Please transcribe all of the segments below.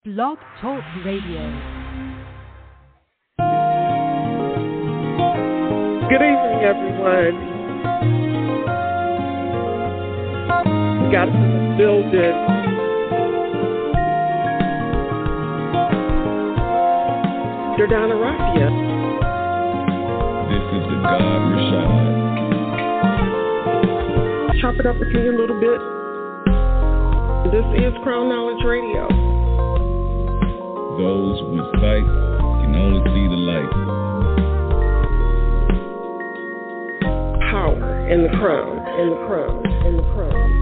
Blog Talk Radio. Good evening, everyone. We got us in the building. Jordana Raffia. This is the God Rashad. Chop it up with me a little bit. This is Crown Knowledge Radio. Those with sight can only see the light. Power in the crown, in the crown, in the crown.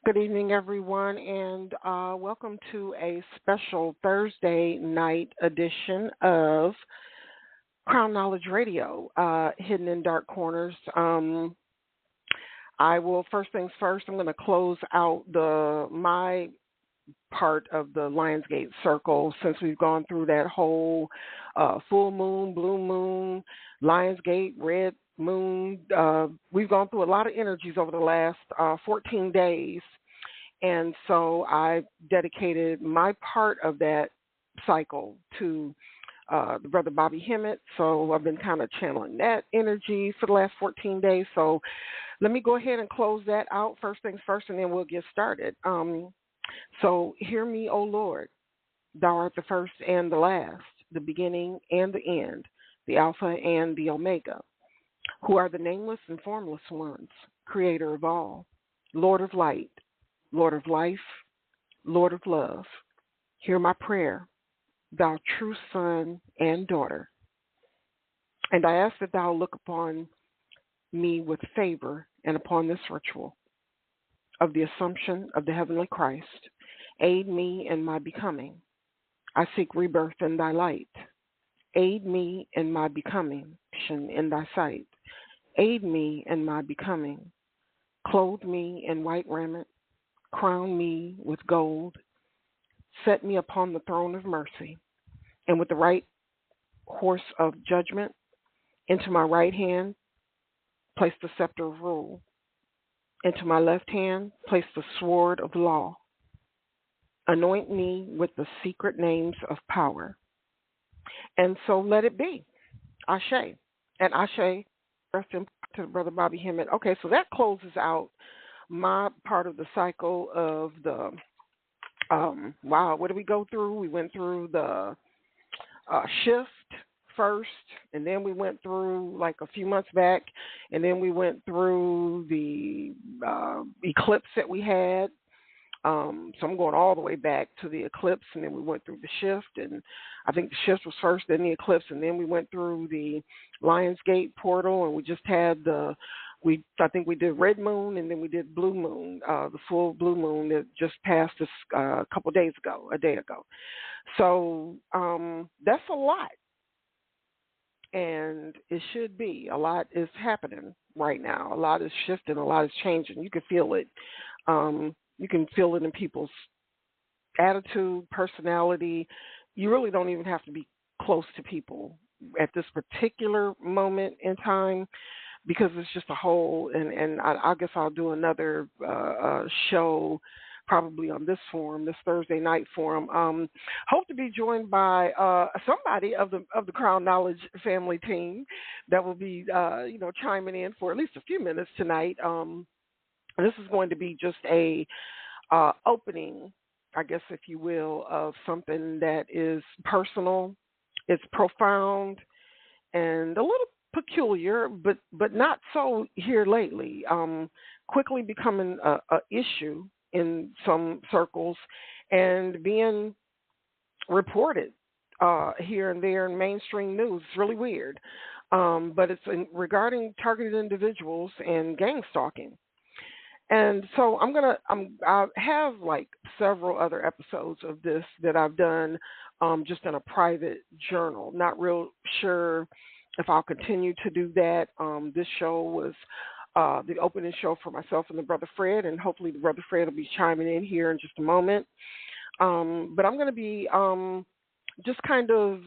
Good evening, everyone, and welcome to a special Thursday night edition of Crown Knowledge Radio, Hidden in Dark Corners. I will, first things first, I'm going to close out my part of the Lionsgate Circle since we've gone through that whole full moon, blue moon, Lionsgate, red moon. We've gone through a lot of energies over the last 14 days. And so I dedicated my part of that cycle to the brother Bobby Hemmett. So I've been kind of channeling that energy for the last 14 days. So let me go ahead and close that out first things first, and then we'll get started. So hear me, O Lord, thou art the first and the last, the beginning and the end, the Alpha and the Omega, who are the nameless and formless ones, creator of all, Lord of light, Lord of life, Lord of love. Hear my prayer, thou true son and daughter. And I ask that thou look upon me with favor and upon this ritual of the Assumption of the Heavenly Christ. Aid me in my becoming. I seek rebirth in thy light. Aid me in my becoming in thy sight. Aid me in my becoming. Clothe me in white raiment. Crown me with gold. Set me upon the throne of mercy. And with the right horse of judgment, into my right hand, place the scepter of rule. Into my left hand, place the sword of law. Anoint me with the secret names of power. And so let it be. Ashe. And Ashe, rest in to Brother Bobby Hemmett. Okay, so that closes out my part of the cycle of the, what did we go through? We went through the shift first, and then we went through, like a few months back, and then we went through the eclipse that we had. So I'm going all the way back to the eclipse, and then we went through the shift, and I think the shift was first, then the eclipse, and then we went through the Lionsgate portal, and we just had the I think we did red moon, and then we did blue moon, the full blue moon that just passed us a day ago. So that's a lot, and it should be. A lot is happening right now. A lot is shifting. A lot is changing. You can feel it. You can feel it in people's attitude, personality. You really don't even have to be close to people at this particular moment in time, because it's just a whole, and I guess I'll do another show probably on this forum, this Thursday night forum. Hope to be joined by somebody of the Crown Knowledge family team that will be, chiming in for at least a few minutes tonight. This is going to be just a opening, I guess, if you will, of something that is personal, it's profound, and a little peculiar, but not so here lately. Quickly becoming a issue in some circles and being reported here and there in mainstream news. It's really weird, but it's regarding targeted individuals and gang stalking. And so I have like several other episodes of this that I've done just in a private journal. Not real sure if I'll continue to do that. This show was the opening show for myself and the Brother Fred, and hopefully the Brother Fred will be chiming in here in just a moment. But I'm going to be just kind of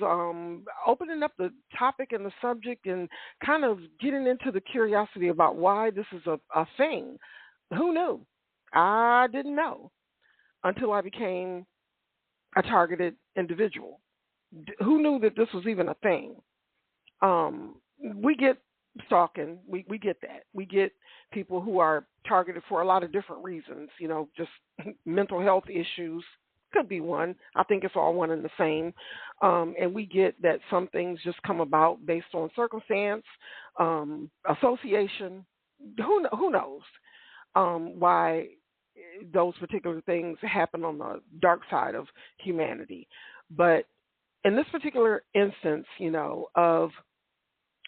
opening up the topic and the subject and kind of getting into the curiosity about why this is a thing. Who knew? I didn't know until I became a targeted individual. Who knew that this was even a thing? We get stalking. We get that. We get people who are targeted for a lot of different reasons, just mental health issues could be one. I think it's all one and the same. And we get that some things just come about based on circumstance, association. Who knows? Why those particular things happen on the dark side of humanity. But in this particular instance, of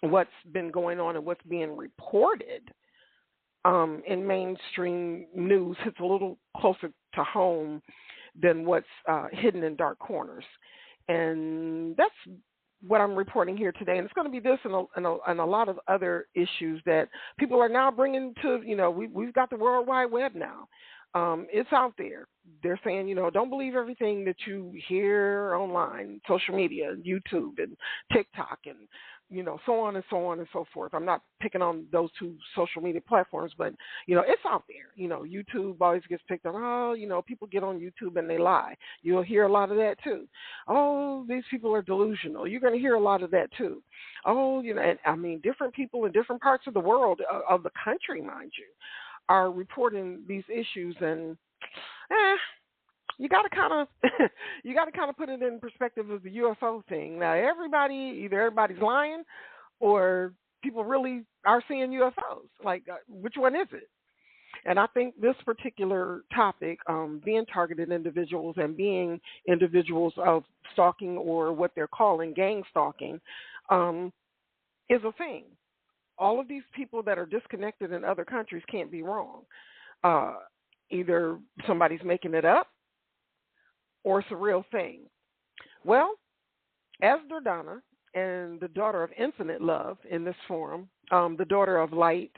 what's been going on and what's being reported in mainstream news, it's a little closer to home than what's hidden in dark corners. And that's what I'm reporting here today. And it's going to be this and a lot of other issues that people are now bringing to, we've got the World Wide Web now. It's out there. They're saying, don't believe everything that you hear online, social media, YouTube and TikTok and, so on and so on and so forth. I'm not picking on those two social media platforms, but, it's out there. YouTube always gets picked on. People get on YouTube and they lie. You'll hear a lot of that too. Oh, these people are delusional. You're going to hear a lot of that too. Oh, and different people in different parts of the world, of the country, mind you, are reporting these issues, and you got to kind of put it in perspective of the UFO thing. Now, either everybody's lying, or people really are seeing UFOs. Like, which one is it? And I think this particular topic, being targeted individuals and being individuals of stalking, or what they're calling gang stalking, is a thing. All of these people that are disconnected in other countries can't be wrong. Either somebody's making it up, or it's a real thing. Well, as Dordana and the daughter of infinite love in this forum, the daughter of light,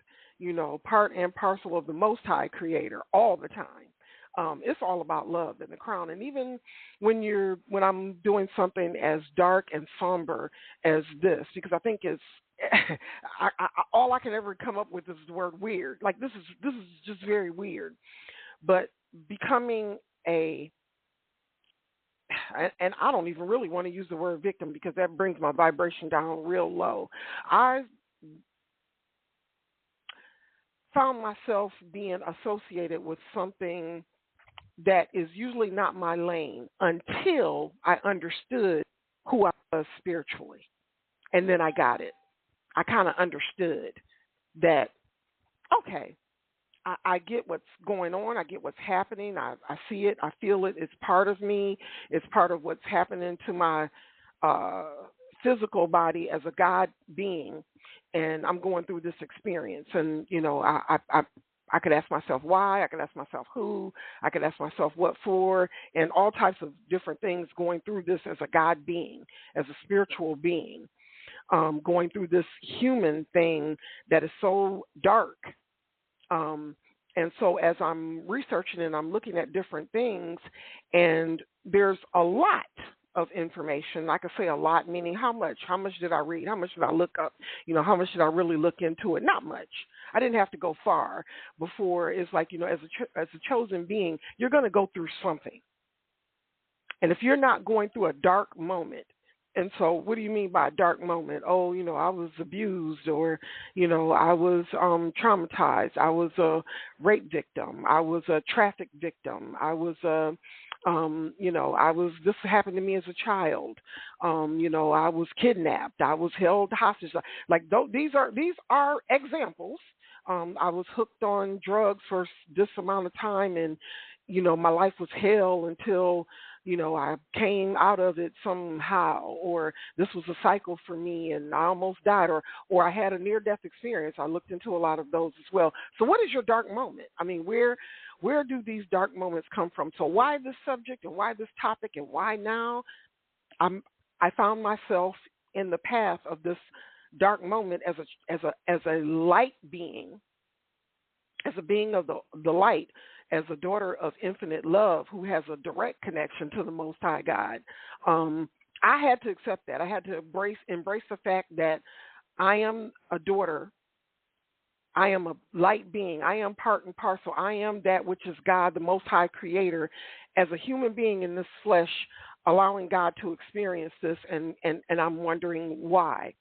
part and parcel of the Most High Creator all the time. It's all about love in the crown. And even when I'm doing something as dark and somber as this, because I think it's, all I can ever come up with is the word weird. Like, this is just very weird. But becoming and I don't even really want to use the word victim, because that brings my vibration down real low. I found myself being associated with something that is usually not my lane until I understood who I was spiritually. And then I got it. I kind of understood that, okay, I get what's going on. I get what's happening. I see it. I feel it. It's part of me. It's part of what's happening to my physical body as a God being, and I'm going through this experience. And, I could ask myself why, I could ask myself who, I could ask myself what for, and all types of different things going through this as a God being, as a spiritual being, going through this human thing that is so dark. And so as I'm researching and I'm looking at different things, and there's a lot of information. I could say a lot, meaning how much? How much did I read? How much did I look up? How much did I really look into it? Not much. I didn't have to go far before. It's like, as a chosen being, you're going to go through something. And if you're not going through a dark moment, and so what do you mean by a dark moment? Oh, I was abused, or, I was traumatized. I was a rape victim. I was a traffic victim. I was this happened to me as a child. I was kidnapped. I was held hostage. Like these are examples. I was hooked on drugs for this amount of time, and, my life was hell until, I came out of it somehow, or this was a cycle for me and I almost died, or I had a near-death experience. I looked into a lot of those as well. So what is your dark moment? I mean, where do these dark moments come from? So why this subject, and why this topic, and why now? I found myself in the path of this dark moment as a light being, as a being of the light, as a daughter of infinite love who has a direct connection to the Most High God. I had to accept that. I had to embrace the fact that I am a daughter. I am a light being. I am part and parcel. I am that which is God, the Most High Creator, as a human being in this flesh, allowing God to experience this, and I'm wondering why.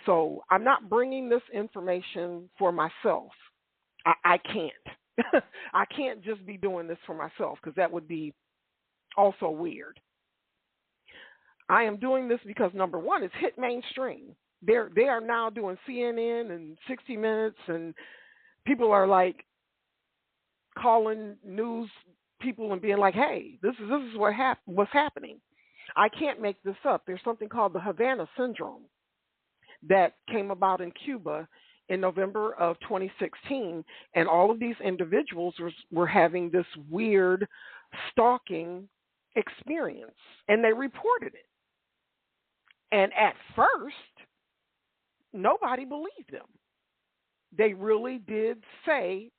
So I'm not bringing this information for myself. I can't. I can't just be doing this for myself, because that would be also weird. I am doing this because, number one, it's hit mainstream. They are now doing CNN and 60 Minutes, and people are like calling news people and being like, "Hey, this is what's happening." I can't make this up. There's something called the Havana Syndrome that came about in Cuba in November of 2016, and all of these individuals were having this weird stalking experience, and they reported it. And at first, nobody believed them. They really did say,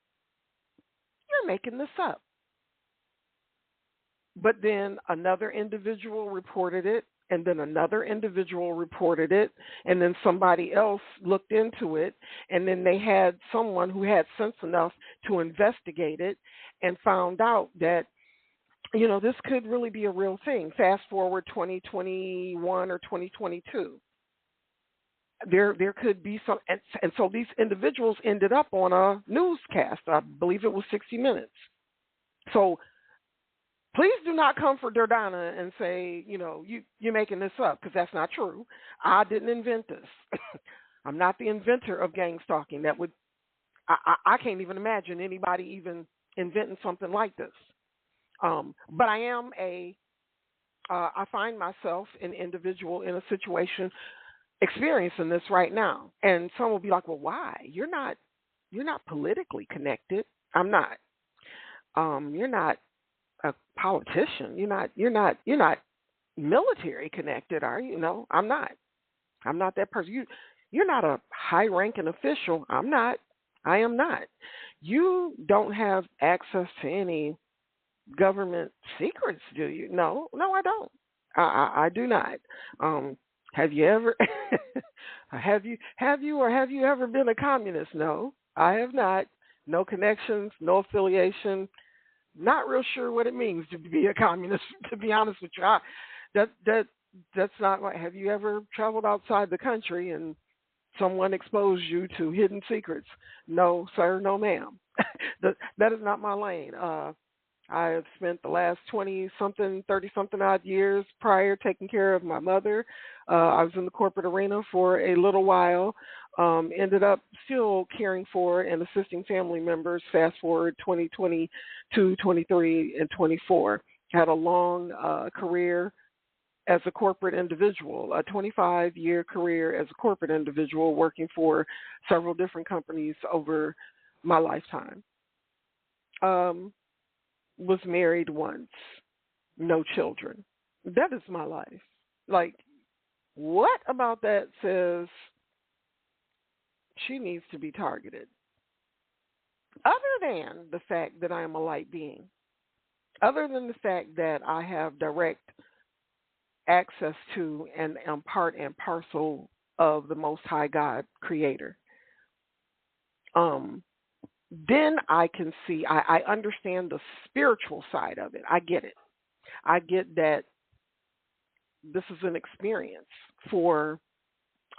"You're making this up." But then another individual reported it, and then another individual reported it, and then somebody else looked into it, and then they had someone who had sense enough to investigate it and found out that, this could really be a real thing. Fast forward 2021 or 2022. There could be some, and so these individuals ended up on a newscast. I believe it was 60 Minutes. So please do not come for Durdana and say, you're making this up, because that's not true. I didn't invent this. I'm not the inventor of gang stalking. I can't even imagine anybody even inventing something like this. But I am I find myself an individual in a situation experiencing this right now. And some will be like, "Well, why? You're not politically connected." I'm not. You're not a politician. You're not military connected, are you? No, I'm not. I'm not that person. You're not a high-ranking official. I'm not. I am not. You don't have access to any government secrets, do you? No, I don't. I do not. Have you ever have you ever been a communist? No, I have not. No connections, no affiliation. Not real sure what it means to be a communist, to be honest with you. That's not right. Have you ever traveled outside the country and someone exposed you to hidden secrets? No, sir, no, ma'am. That is not my lane. I have spent the last 20-something, 30-something odd years prior taking care of my mother. I was in the corporate arena for a little while, ended up still caring for and assisting family members, fast forward 2022, 23, and 24. Had a long career as a corporate individual, a 25-year career as a corporate individual working for several different companies over my lifetime. Was married once, no children. That is my life. Like, what about that says she needs to be targeted? Other than the fact that I am a light being, other than the fact that I have direct access to and am part and parcel of the Most High God Creator, then I can see, I understand the spiritual side of it. I get it. I get that this is an experience for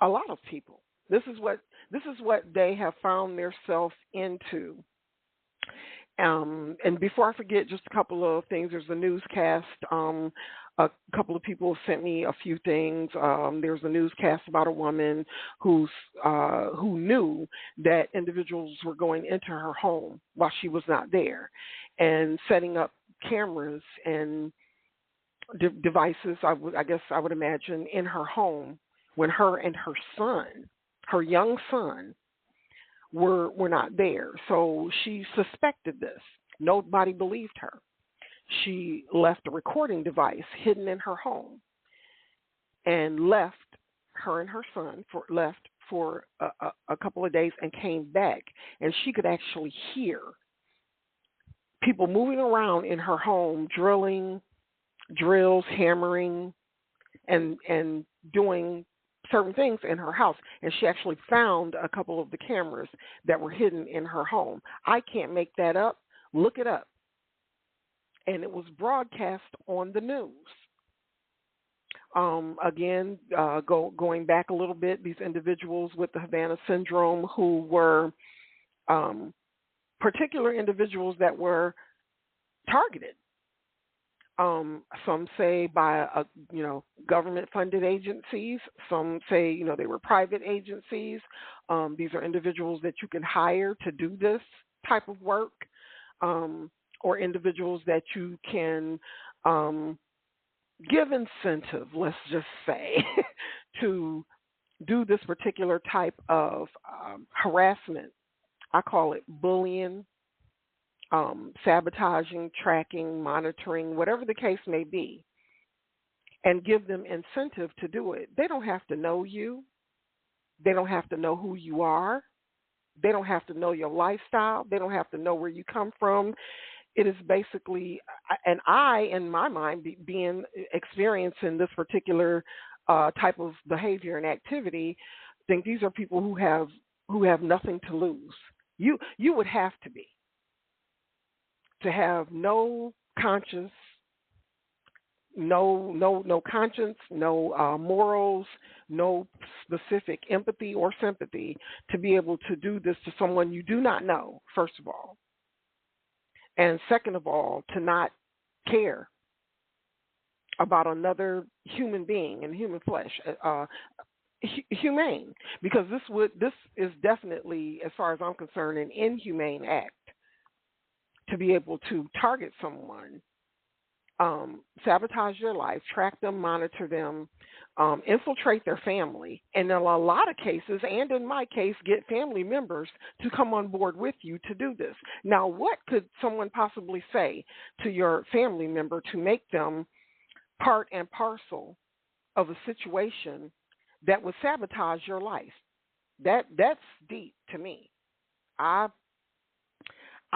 a lot of people. This is what they have found themselves into. And before I forget, just a couple of things. There's a newscast. A couple of people sent me a few things. There's a newscast about a woman who knew that individuals were going into her home while she was not there, and setting up cameras and devices. I guess I would imagine in her home when her and her son, her young son, were not there. So she suspected this. Nobody believed her. She left a recording device hidden in her home and left her and her son for a couple of days and came back. And she could actually hear people moving around in her home, drills, hammering, and doing certain things in her house. And she actually found a couple of the cameras that were hidden in her home. I can't make that up. Look it up. And it was broadcast on the news. Again, going back a little bit, these individuals with the Havana syndrome who were particular individuals that were targeted. Some say by government-funded agencies. Some say they were private agencies. These are individuals that you can hire to do this type of work. Or individuals that you can give incentive, let's just say, to do this particular type of harassment. I call it bullying, sabotaging, tracking, monitoring, whatever the case may be, and give them incentive to do it. They don't have to know you. They don't have to know who you are. They don't have to know your lifestyle. They don't have to know where you come from. It is basically, and I, in my mind, experiencing this particular type of behavior and activity, think these are people who have nothing to lose. You would have to have no conscience, no conscience, no morals, no specific empathy or sympathy to be able to do this to someone you do not know, first of all. And second of all, to not care about another human being in human flesh, humane, because this is definitely, as far as I'm concerned, an inhumane act to be able to target someone, sabotage their life, track them, monitor them, infiltrate their family, and in a lot of cases, and in my case, get family members to come on board with you to do this. Now, what could someone possibly say to your family member to make them part and parcel of a situation that would sabotage your life? That's deep to me. I'm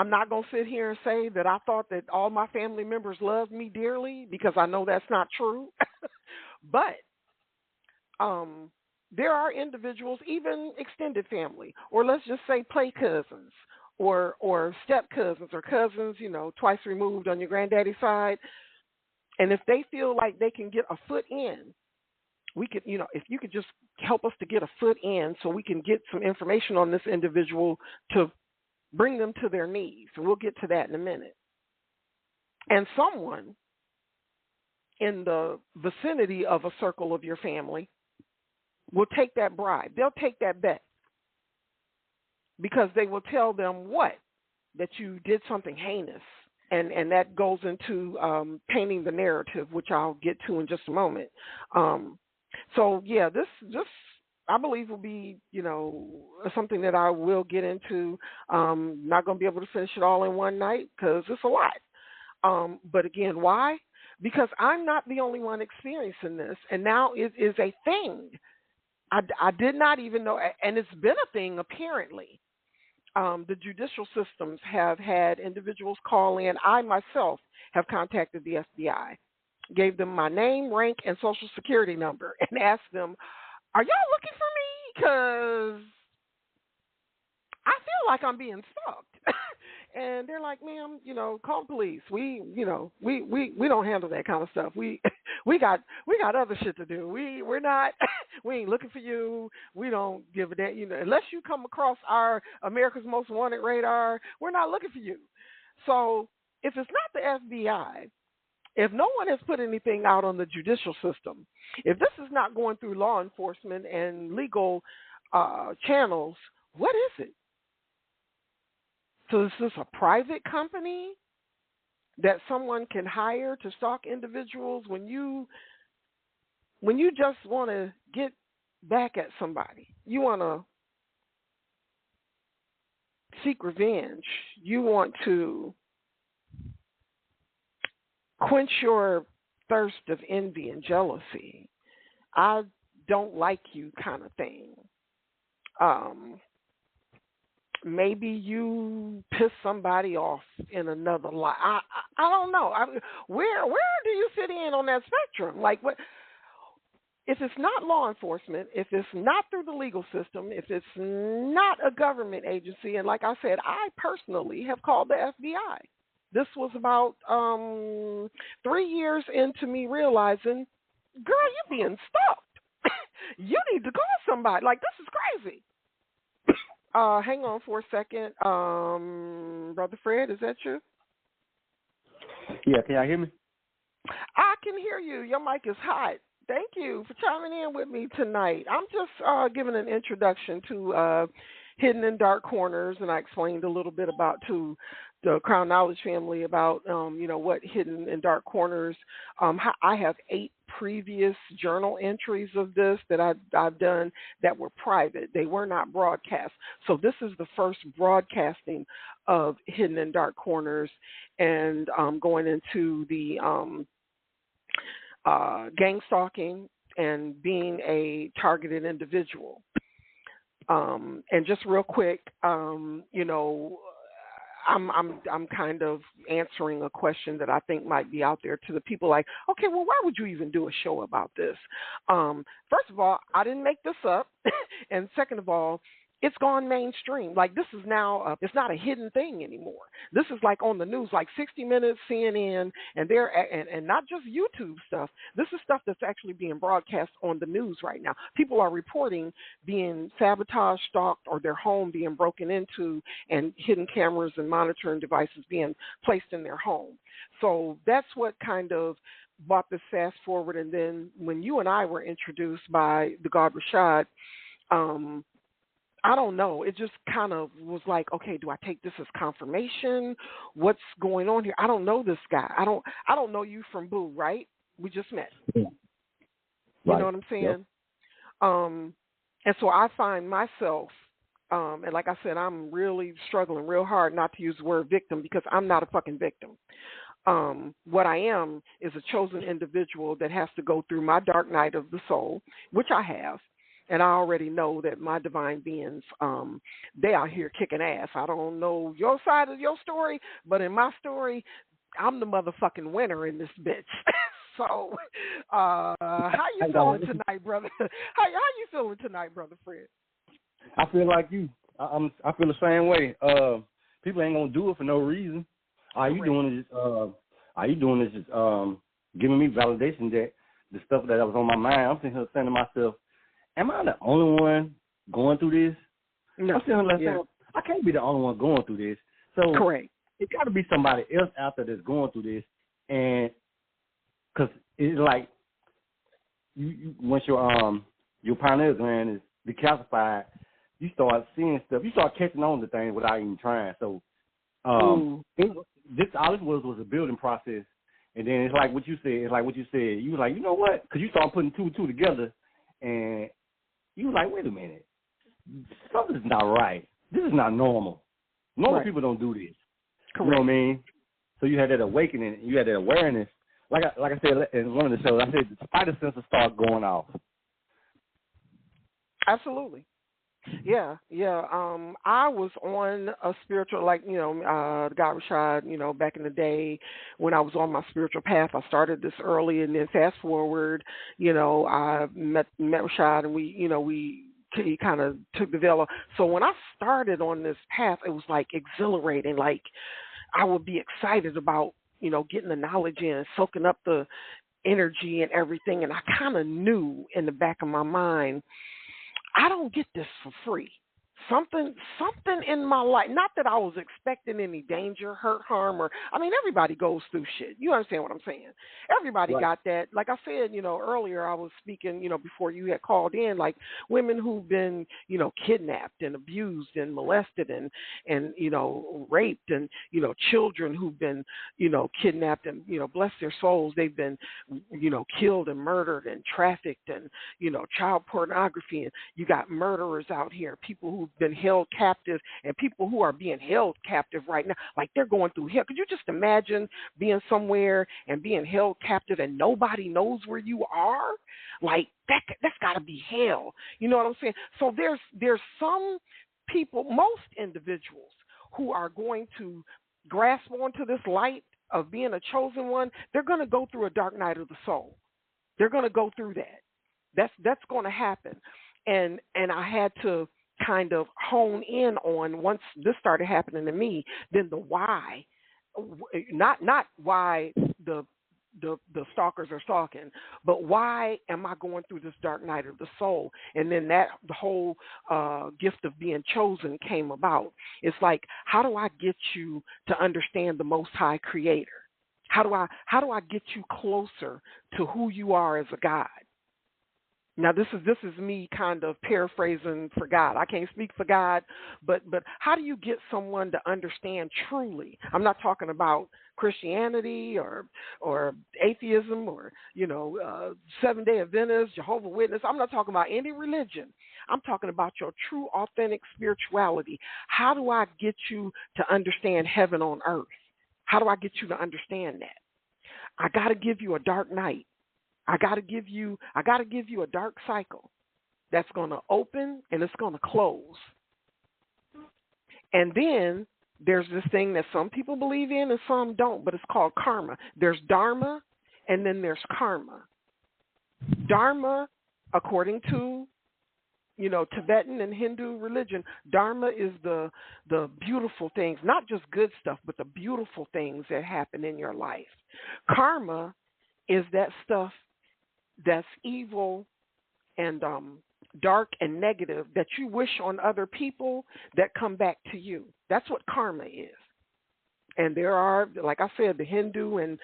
not going to sit here and say that I thought that all my family members loved me dearly, because I know that's not true. But there are individuals, even extended family, or let's just say play cousins or step cousins or cousins, twice removed on your granddaddy's side. And if they feel like they can get a foot in, we could, if you could just help us to get a foot in so we can get some information on this individual to bring them to their knees. And we'll get to that in a minute. And someone in the vicinity of a circle of your family will take that bribe. They'll take that bet, because they will tell them that you did something heinous and that goes into painting the narrative, which I'll get to in just a moment. So yeah, this I believe will be, something that I will get into. Not going to be able to finish it all in one night because it's a lot. But again, why? Because I'm not the only one experiencing this, and now it is a thing. I did not even know, and it's been a thing apparently. The judicial systems have had individuals call in. I myself have contacted the FBI, gave them my name, rank, and social security number, and asked them, are y'all looking for me? Because I feel like I'm being stalked. And they're like, ma'am, call the police. We don't handle that kind of stuff. We got other shit to do. We're not, we ain't looking for you. We don't give a damn, unless you come across our America's Most Wanted radar, we're not looking for you. So if it's not the FBI, if no one has put anything out on the judicial system, if this is not going through law enforcement and legal channels, what is it? So is this a private company that someone can hire to stalk individuals when you just want to get back at somebody? You want to seek revenge. You want to quench your thirst of envy and jealousy. I don't like you kind of thing. Maybe you piss somebody off in another life. I don't know. Where do you fit in on that spectrum? Like, what if it's not law enforcement? If it's not through the legal system? If it's not a government agency? And like I said, I personally have called the FBI. This was about 3 years into me realizing, girl, you're being stalked. You need to call somebody. Like, this is crazy. Hang on for a second. Brother Fred, is that you? Yeah, can y'all hear me? I can hear you. Your mic is hot. Thank you for chiming in with me tonight. I'm just giving an introduction to Hidden in Dark Corners, and I explained a little bit about to the Crown Knowledge family about, what Hidden in Dark Corners. I have 8 previous journal entries of this that I've done that were private. They were not broadcast. So this is the first broadcasting of Hidden in Dark Corners, and going into the gang stalking and being a targeted individual. And just real quick, I'm kind of answering a question that I think might be out there to the people like, okay, well, why would you even do a show about this? First of all, I didn't make this up. And second of all, it's gone mainstream. Like, this is now, it's not a hidden thing anymore. This is like on the news, like 60 Minutes, CNN, and not just YouTube stuff. This is stuff that's actually being broadcast on the news right now. People are reporting being sabotaged, stalked, or their home being broken into, and hidden cameras and monitoring devices being placed in their home. So that's what kind of brought this fast forward. And then when you and I were introduced by the God Rashad, I don't know. It just kind of was like, okay, do I take this as confirmation? What's going on here? I don't know this guy. I don't know you from Boo, right? We just met. Yeah. You know what I'm saying? Yep. And so I find myself, and like I said, I'm really struggling real hard not to use the word victim, because I'm not a fucking victim. What I am is a chosen individual that has to go through my dark night of the soul, which I have. And I already know that my divine beings, they out here kicking ass. I don't know your side of your story, but in my story, I'm the motherfucking winner in this bitch. So, how you feeling tonight, brother? How you feeling tonight, Brother Fred? I feel like you. I feel the same way. People ain't gonna do it for no reason. All you doing is just giving me validation that the stuff that was on my mind. I'm sitting here saying to myself, am I the only one going through this? No. I'm sitting here saying, I can't be the only one going through this. So correct. It got to be somebody else out there that's going through this, and because it's like once your pineal gland is decalcified, you start seeing stuff. You start catching on to things without even trying. So I all this was a building process. And then it's like what you said. You was like, you know what? Because you started putting two and two together, and you was like, wait a minute, something's not right. This is not normal. Normal people don't do this. Correct. You know what I mean? So you had that awakening. You had that awareness. Like I said in one of the shows, I said the spider sensor started going off. Absolutely. Yeah. I was on a spiritual, like, the guy Rashad, back in the day when I was on my spiritual path. I started this early, and then fast forward, I met Rashad, and he kind of took the veil off. So when I started on this path, it was like exhilarating. Like I would be excited about, getting the knowledge in, soaking up the energy and everything. And I kind of knew in the back of my mind, I don't get this for free. Something in my life, not that I was expecting any danger, hurt, harm, everybody goes through shit. You understand what I'm saying? Everybody got that. Like I said, earlier I was speaking, before you had called in, like women who've been, kidnapped and abused and molested and raped, and, children who've been, kidnapped and, bless their souls, they've been, killed and murdered and trafficked and, child pornography, and you got murderers out here, people who've been held captive, and people who are being held captive right now, like they're going through hell. Could you just imagine being somewhere and being held captive and nobody knows where you are? Like that's got to be hell. You know what I'm saying? So there's some people, most individuals, who are going to grasp onto this light of being a chosen one. They're going to go through a dark night of the soul. They're going to go through that. That's going to happen. And I had to kind of hone in on, once this started happening to me, then the why, not why the stalkers are stalking, but why am I going through this dark night of the soul? And then the whole gift of being chosen came about. It's like, how do I get you to understand the Most High Creator? How do I get you closer to who you are as a God? Now, this is me kind of paraphrasing for God. I can't speak for God, but how do you get someone to understand truly? I'm not talking about Christianity or atheism or, Seventh-day Adventists, Jehovah's Witness. I'm not talking about any religion. I'm talking about your true, authentic spirituality. How do I get you to understand heaven on earth? How do I get you to understand that? I got to give you a dark night. I got to give you a dark cycle that's going to open and it's going to close. And then there's this thing that some people believe in and some don't, but it's called karma. There's dharma and then there's karma. Dharma, according to, Tibetan and Hindu religion, dharma is the beautiful things, not just good stuff, but the beautiful things that happen in your life. Karma is that stuff that's evil and dark and negative that you wish on other people that come back to you. That's what karma is. And there are, like I said, the Hindu and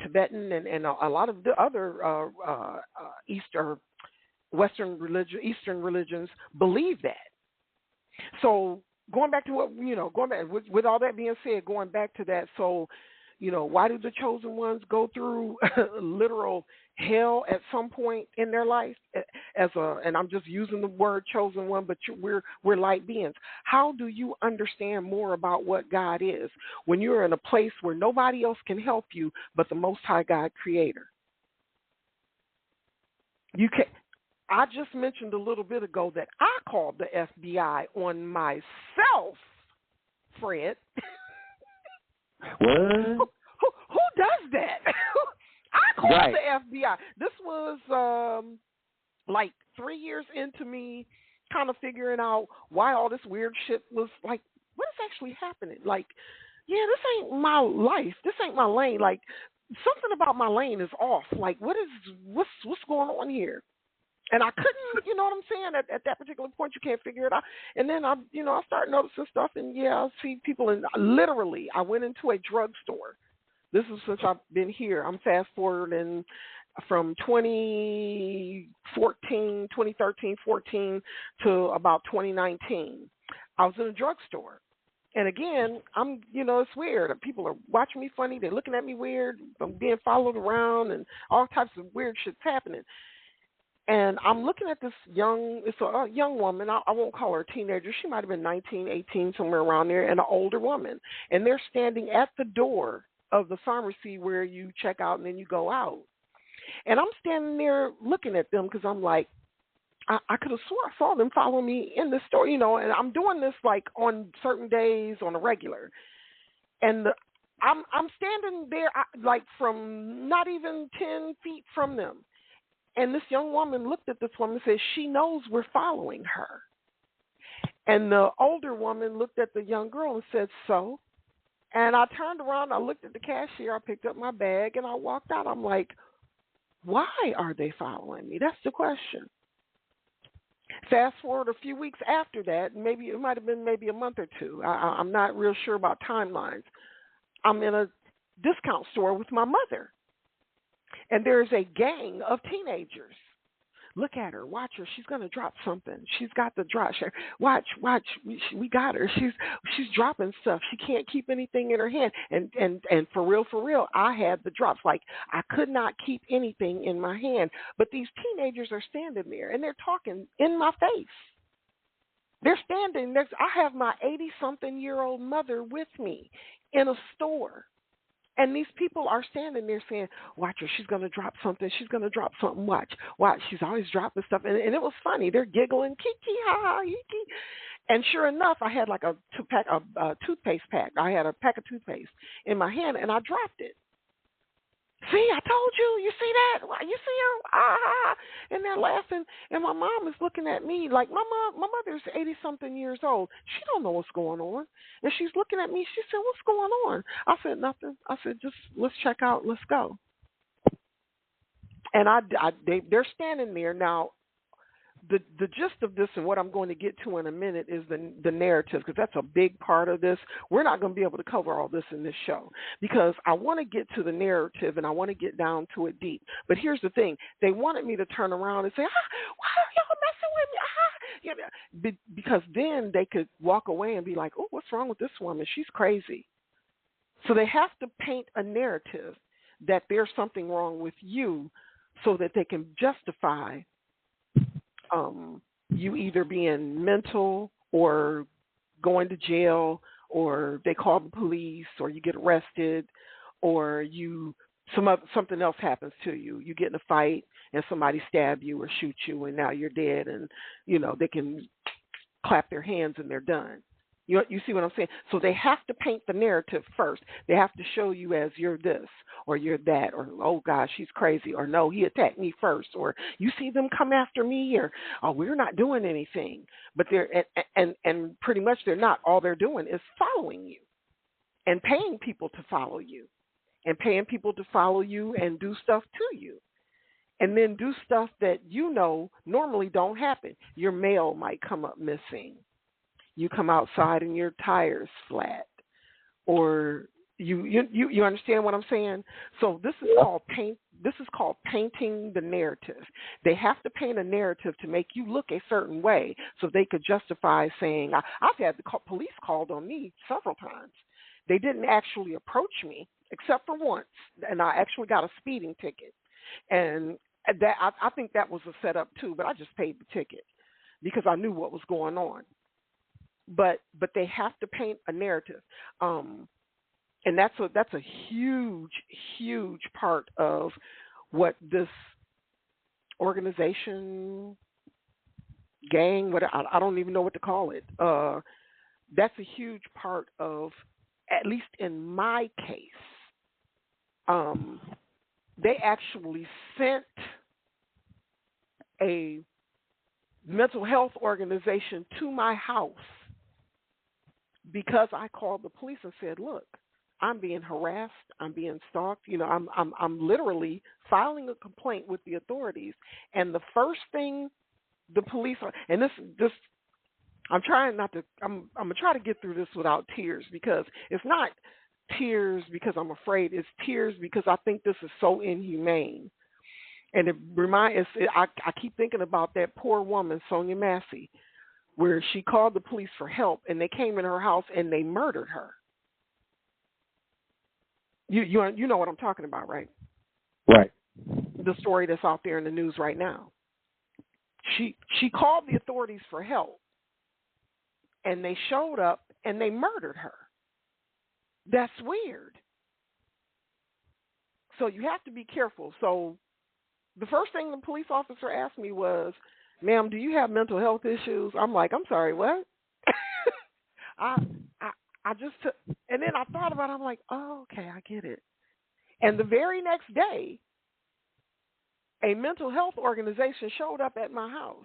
Tibetan and a lot of the other Eastern religions believe that. So going back to what, with all that being said, going back to that, so, why do the chosen ones go through literal hell at some point in their life? And I'm just using the word chosen one, but we're light beings. How do you understand more about what God is when you're in a place where nobody else can help you but the Most High God Creator? You can. I just mentioned a little bit ago that I called the FBI on myself, Fred. What? Who does that? I called the FBI. This was like 3 years into me kind of figuring out why all this weird shit was like, what is actually happening? Like, yeah, this ain't my life. This ain't my lane. Like, something about my lane is off. Like, what's going on here? And I couldn't, you know what I'm saying? At that particular point, you can't figure it out. And then I started noticing stuff, and I see people. And literally, I went into a drugstore. This is since I've been here. I'm fast forwarding from 2013, 14 to about 2019. I was in a drugstore, And again, it's weird. People are watching me funny. They're looking at me weird. I'm being followed around and all types of weird shit's happening. And I'm looking at it's a young woman. I won't call her a teenager. She might have been 19, 18, somewhere around there, and an older woman. And they're standing at the door of the pharmacy where you check out and then you go out. And I'm standing there looking at them because I'm like, I could have swore I saw them follow me in the store, and I'm doing this like on certain days on a regular. And I'm standing there like from not even 10 feet from them. And this young woman looked at this woman and said, she knows we're following her. And the older woman looked at the young girl and said, so? And I turned around, I looked at the cashier, I picked up my bag, and I walked out. I'm like, why are they following me? That's the question. Fast forward a few weeks after that, maybe it might have been maybe a month or two. I'm not real sure about timelines. I'm in a discount store with my mother. And there's a gang of teenagers. Look at her. Watch her. She's going to drop something. She's got the drop. Watch. We got her. She's dropping stuff. She can't keep anything in her hand. And for real, I had the drops. Like, I could not keep anything in my hand. But these teenagers are standing there, and they're talking in my face. They're standing next. I have my 80-something-year-old mother with me in a store. And these people are standing there saying, watch her, she's going to drop something. She's going to drop something. Watch. She's always dropping stuff. And it was funny. They're giggling, kiki, ha, ha, yiki. And sure enough, I had like a toothpaste pack. I had a pack of toothpaste in my hand, and I dropped it. See, I told you. You see that? You see her? Ah, and they're laughing. And my mom is looking at me like my mother's 80-something years old. She don't know what's going on. And she's looking at me. She said, what's going on? I said, nothing. I said, just let's check out. Let's go. And they're standing there. Now, the gist of this and what I'm going to get to in a minute is the narrative, because that's a big part of this. We're not going to be able to cover all this in this show because I want to get to the narrative and I want to get down to it deep. But here's the thing. They wanted me to turn around and say, why are y'all messing with me? Because then they could walk away and be like, oh, what's wrong with this woman? She's crazy. So they have to paint a narrative that there's something wrong with you so that they can justify you either being mental or going to jail, or they call the police, or you get arrested, or something else happens to you. You get in a fight and somebody stab you or shoot you, and now you're dead, and they can clap their hands and they're done. You see what I'm saying? So they have to paint the narrative first. They have to show you as you're this or you're that, or, oh, gosh, she's crazy, or no, he attacked me first, or you see them come after me, or, oh, we're not doing anything. But they're and pretty much they're not. All they're doing is following you and paying people to follow you and paying people to follow you and do stuff to you. And then do stuff that normally don't happen. Your mail might come up missing. You come outside and your tire's flat, or you understand what I'm saying? So this is called painting the narrative. They have to paint a narrative to make you look a certain way, so they could justify saying, I've had the police called on me several times. They didn't actually approach me except for once, and I actually got a speeding ticket, and that I think that was a setup too. But I just paid the ticket because I knew what was going on. But they have to paint a narrative, and that's a huge part of what this organization, gang, I don't even know what to call it. That's a huge part of, at least in my case. They actually sent a mental health organization to my house because I called the police and said, look, I'm being harassed, I'm being stalked, I'm literally filing a complaint with the authorities. And the first thing the police are, and this I'm gonna try to get through this without tears, because it's not tears because I'm afraid, it's tears because I think this is so inhumane. And I keep thinking about that poor woman, Sonia Massey, where she called the police for help, and they came in her house and they murdered her. You know what I'm talking about, right? Right. The story that's out there in the news right now. She called the authorities for help, and they showed up and they murdered her. That's weird. So you have to be careful. So the first thing the police officer asked me was, "Ma'am, do you have mental health issues?" I'm like, "I'm sorry, what?" I just took, and then I thought about it. I'm like, "Oh, okay, I get it." And the very next day, a mental health organization showed up at my house.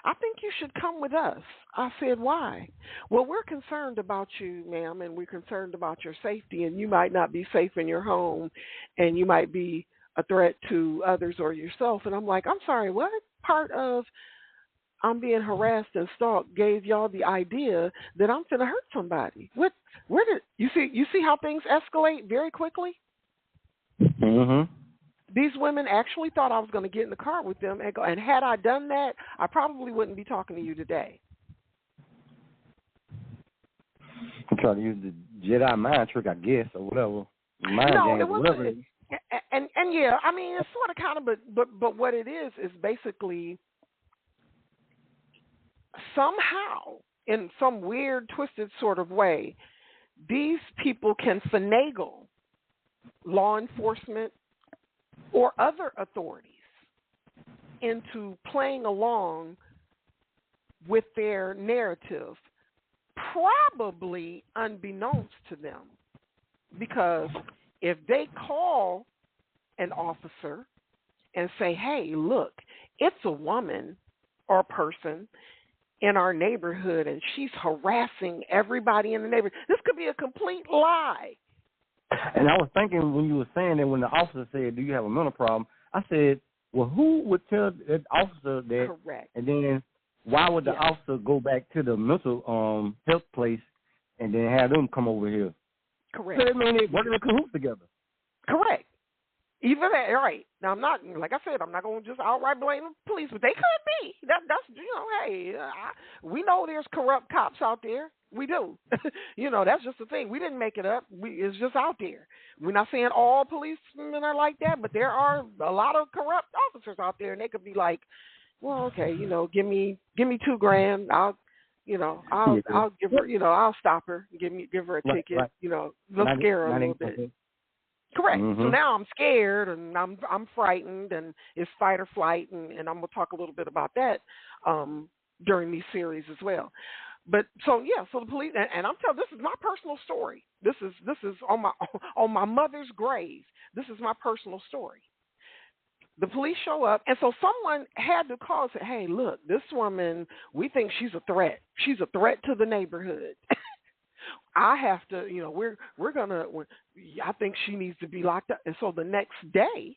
"I think you should come with us." I said, "Why?" "Well, we're concerned about you, ma'am, and we're concerned about your safety, and you might not be safe in your home, and you might be a threat to others or yourself." And I'm like, "I'm sorry, what part of I'm being harassed and stalked gave y'all the idea that I'm finna hurt somebody? Where did you see how things escalate very quickly?" Mm-hmm. These women actually thought I was going to get in the car with them and go. And had I done that, I probably wouldn't be talking to you today. I'm trying to use the Jedi mind trick, I guess, or whatever. No, it wasn't. Whatever. And yeah, I mean, it's sort of kind of, but what it is basically somehow, in some weird, twisted sort of way, these people can finagle law enforcement or other authorities into playing along with their narrative, probably unbeknownst to them. Because if they call an officer and say, "Hey, look, it's a woman or a person in our neighborhood and she's harassing everybody in the neighborhood," this could be a complete lie. And I was thinking when you were saying that, when the officer said, "Do you have a mental problem?" I said, well, who would tell the officer that? Correct. And then why would the officer go back to the mental health place and then have them come over here? Correct. So that means they working in cahoots together. Correct. Even that, right. Now, I'm not, like I said, I'm not going to just outright blame the police, but they could be. That's, hey, we know there's corrupt cops out there. We do. That's just the thing. We didn't make it up. It's just out there. We're not saying all policemen are like that, but there are a lot of corrupt officers out there, and they could be like, "Well, okay, give me $2,000. I'll give her, I'll stop her, give her a ticket, right. Let's scare her a little bit." Correct. Mm-hmm. So now I'm scared and I'm frightened, and it's fight or flight, and I'm gonna talk a little bit about that during these series as well. But so the police, and I'm telling, this is my personal story. This is on my mother's grave. This is my personal story. The police show up, and so someone had to call and say, "Hey, look, this woman, we think she's a threat. She's a threat to the neighborhood. I have to, we're gonna. I think she needs to be locked up." And so the next day,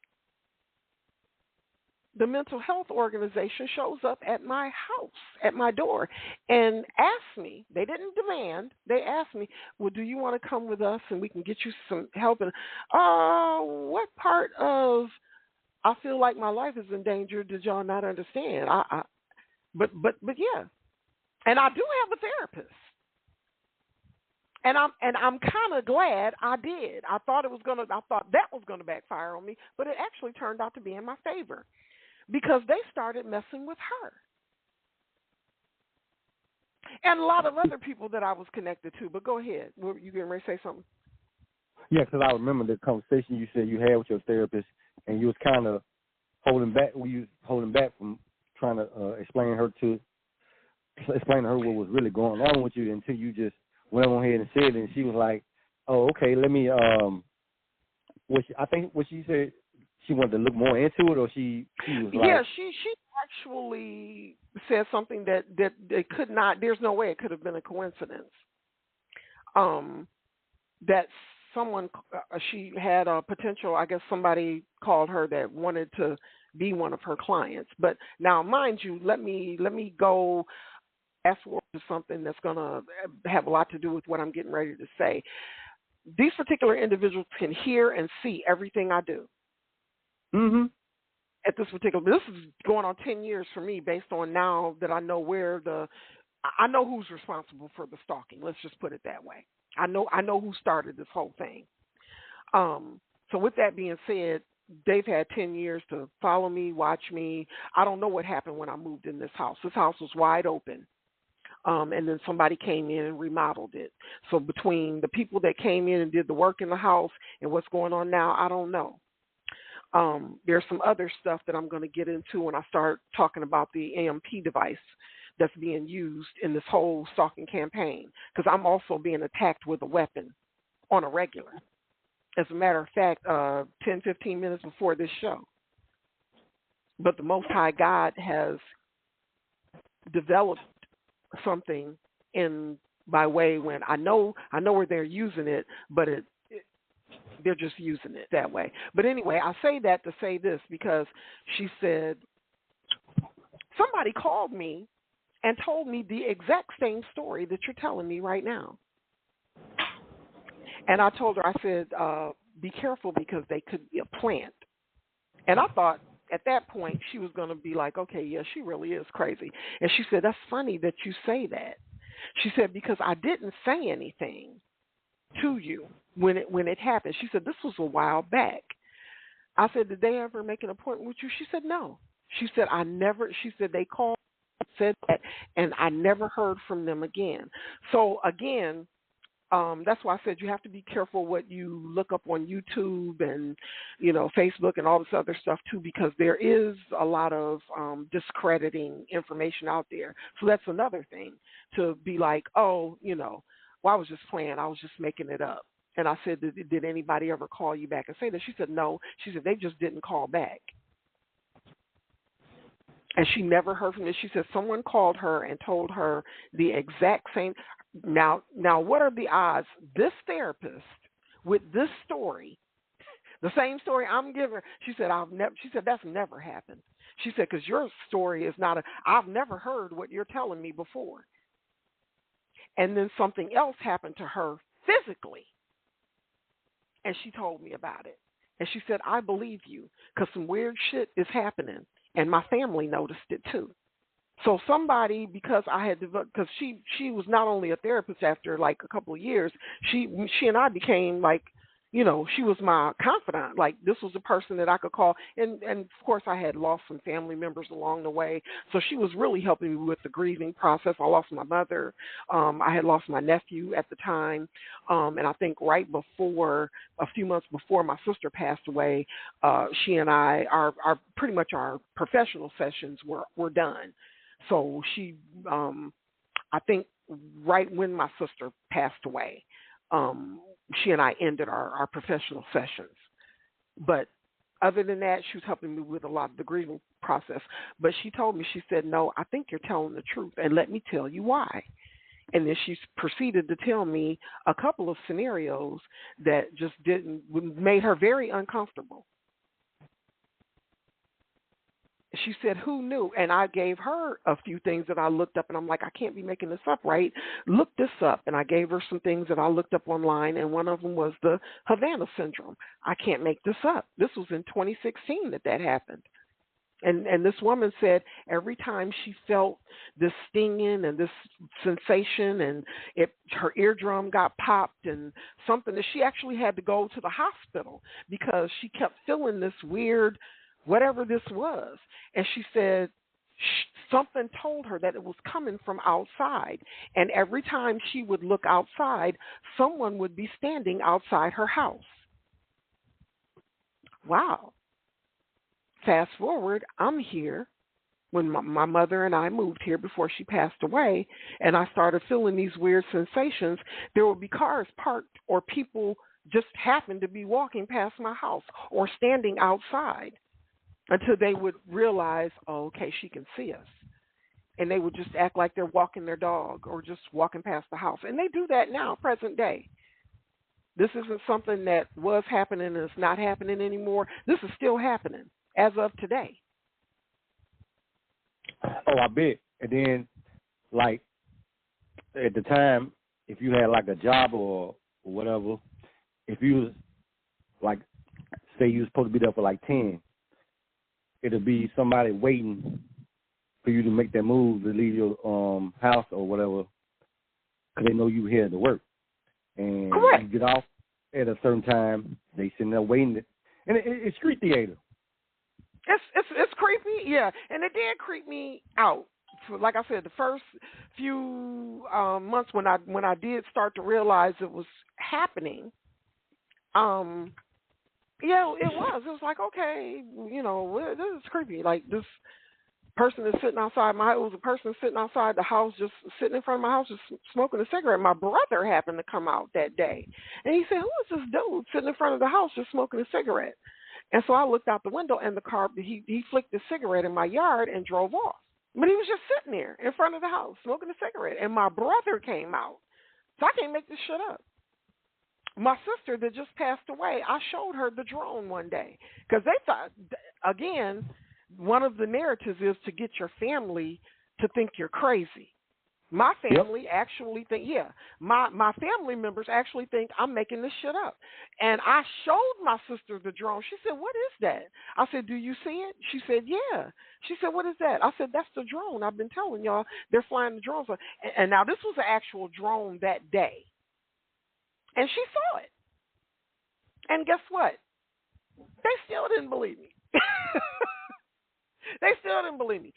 the mental health organization shows up at my house, at my door, and asked me. They didn't demand. They asked me, "Well, do you want to come with us and we can get you some help?" And what part of I feel like my life is in danger did y'all not understand? But yeah, and I do have a therapist. And I'm kind of glad I did. I thought that was gonna backfire on me, but it actually turned out to be in my favor because they started messing with her and a lot of other people that I was connected to. But go ahead, were you getting ready to say something? Yeah, because I remember the conversation you said you had with your therapist, and you was kind of holding back. Were you holding back from trying to explain to her what was really going on with you until you just went on ahead and said it, and she was like, "Oh, okay, let me." I think what she said, she wanted to look more into it, or she was like, yeah, she actually said something that it could not. There's no way it could have been a coincidence. That someone she had a potential. I guess somebody called her that wanted to be one of her clients. But now, mind you, let me go. Fast forward to something that's going to have a lot to do with what I'm getting ready to say. These particular individuals can hear and see everything I do. Mm-hmm. at this particular. This is going on 10 years for me, based on now that I know I know who's responsible for the stalking. Let's just put it that way. I know who started this whole thing. So with that being said, they've had 10 years to follow me, watch me. I don't know what happened when I moved in this house. This house was wide open. And then somebody came in and remodeled it. So between the people that came in and did the work in the house and what's going on now, I don't know. There's some other stuff that I'm going to get into when I start talking about the EMP device that's being used in this whole stalking campaign, because I'm also being attacked with a weapon on a regular. As a matter of fact, 10, 15 minutes before this show. But the Most High God has developed something by way when I know where they're using it, but they're just using it that way. But anyway, I say that to say this, because she said, somebody called me and told me the exact same story that you're telling me right now. And I told her, I said, be careful, because they could be a plant. And I thought at that point she was going to be like, okay, yeah, she really is crazy. And she said, that's funny that you say that. She said, because I didn't say anything to you when it happened. She said, this was a while back. I said, did they ever make an appointment with you? She said, no. She said, she said, they called, said that, and I never heard from them again. So again, that's why I said you have to be careful what you look up on YouTube and, Facebook and all this other stuff too, because there is a lot of discrediting information out there. So that's another thing, to be like, oh, well, I was just playing. I was just making it up. And I said, did anybody ever call you back and say that? She said, no. She said, they just didn't call back. And she never heard from this. She said someone called her and told her the exact same. Now, what are the odds? This therapist with this story, the same story I'm giving her, she said, she said, that's never happened. She said, because your story is not I've never heard what you're telling me before. And then something else happened to her physically. And she told me about it. And she said, I believe you, because some weird shit is happening. And my family noticed it too. So somebody, because I had developed, because she was not only a therapist after like a couple of years, she and I became like, she was my confidant. Like, this was a person that I could call. And of course, I had lost some family members along the way. So she was really helping me with the grieving process. I lost my mother. I had lost my nephew at the time. And I think right before, a few months before my sister passed away, she and I, our pretty much our professional sessions were done. So she, I think right when my sister passed away, she and I ended our professional sessions. But other than that, she was helping me with a lot of the grieving process. But she told me, she said, no, I think you're telling the truth, and let me tell you why. And then she proceeded to tell me a couple of scenarios that just made her very uncomfortable. She said, who knew? And I gave her a few things that I looked up, and I'm like, I can't be making this up, right? Look this up. And I gave her some things that I looked up online, and one of them was the Havana syndrome. I can't make this up. This was in 2016 that happened. And this woman said every time she felt this stinging and this sensation, and her eardrum got popped and something, that she actually had to go to the hospital because she kept feeling this weird, whatever this was. And she said something told her that it was coming from outside. And every time she would look outside, someone would be standing outside her house. Wow. Fast forward, I'm here when my mother and I moved here before she passed away, and I started feeling these weird sensations. There would be cars parked, or people just happened to be walking past my house or standing outside, until they would realize, oh, okay, she can see us. And they would just act like they're walking their dog or just walking past the house. And they do that now, present day. This isn't something that was happening and it's not happening anymore. This is still happening as of today. Oh, I bet. And then, like, at the time, if you had, like, a job or whatever, if you was, like, say you was supposed to be there for, like, 10, it'll be somebody waiting for you to make that move to leave your house or whatever, because they know you here to work. And Correct. you get off at a certain time, they sitting there waiting. And it's street theater. It's creepy, yeah. And it did creep me out. Like I said, the first few months when I did start to realize it was happening, yeah, it was. It was like, okay, this is creepy. Like, this person is sitting outside it was a person sitting outside the house, just sitting in front of my house, just smoking a cigarette. My brother happened to come out that day, and he said, "Who is this dude sitting in front of the house just smoking a cigarette?" And so I looked out the window, and the car, he flicked the cigarette in my yard and drove off. But he was just sitting there in front of the house smoking a cigarette, and my brother came out. So I can't make this shit up. My sister that just passed away, I showed her the drone one day because they thought, again, one of the narratives is to get your family to think you're crazy. My family actually think, my family members actually think I'm making this shit up. And I showed my sister the drone. She said, "What is that?" I said, "Do you see it?" She said, "Yeah." She said, "What is that?" I said, "That's the drone. I've been telling y'all they're flying the drones." And now this was an actual drone that day. And she saw it. And guess what? They still didn't believe me. They still didn't believe me.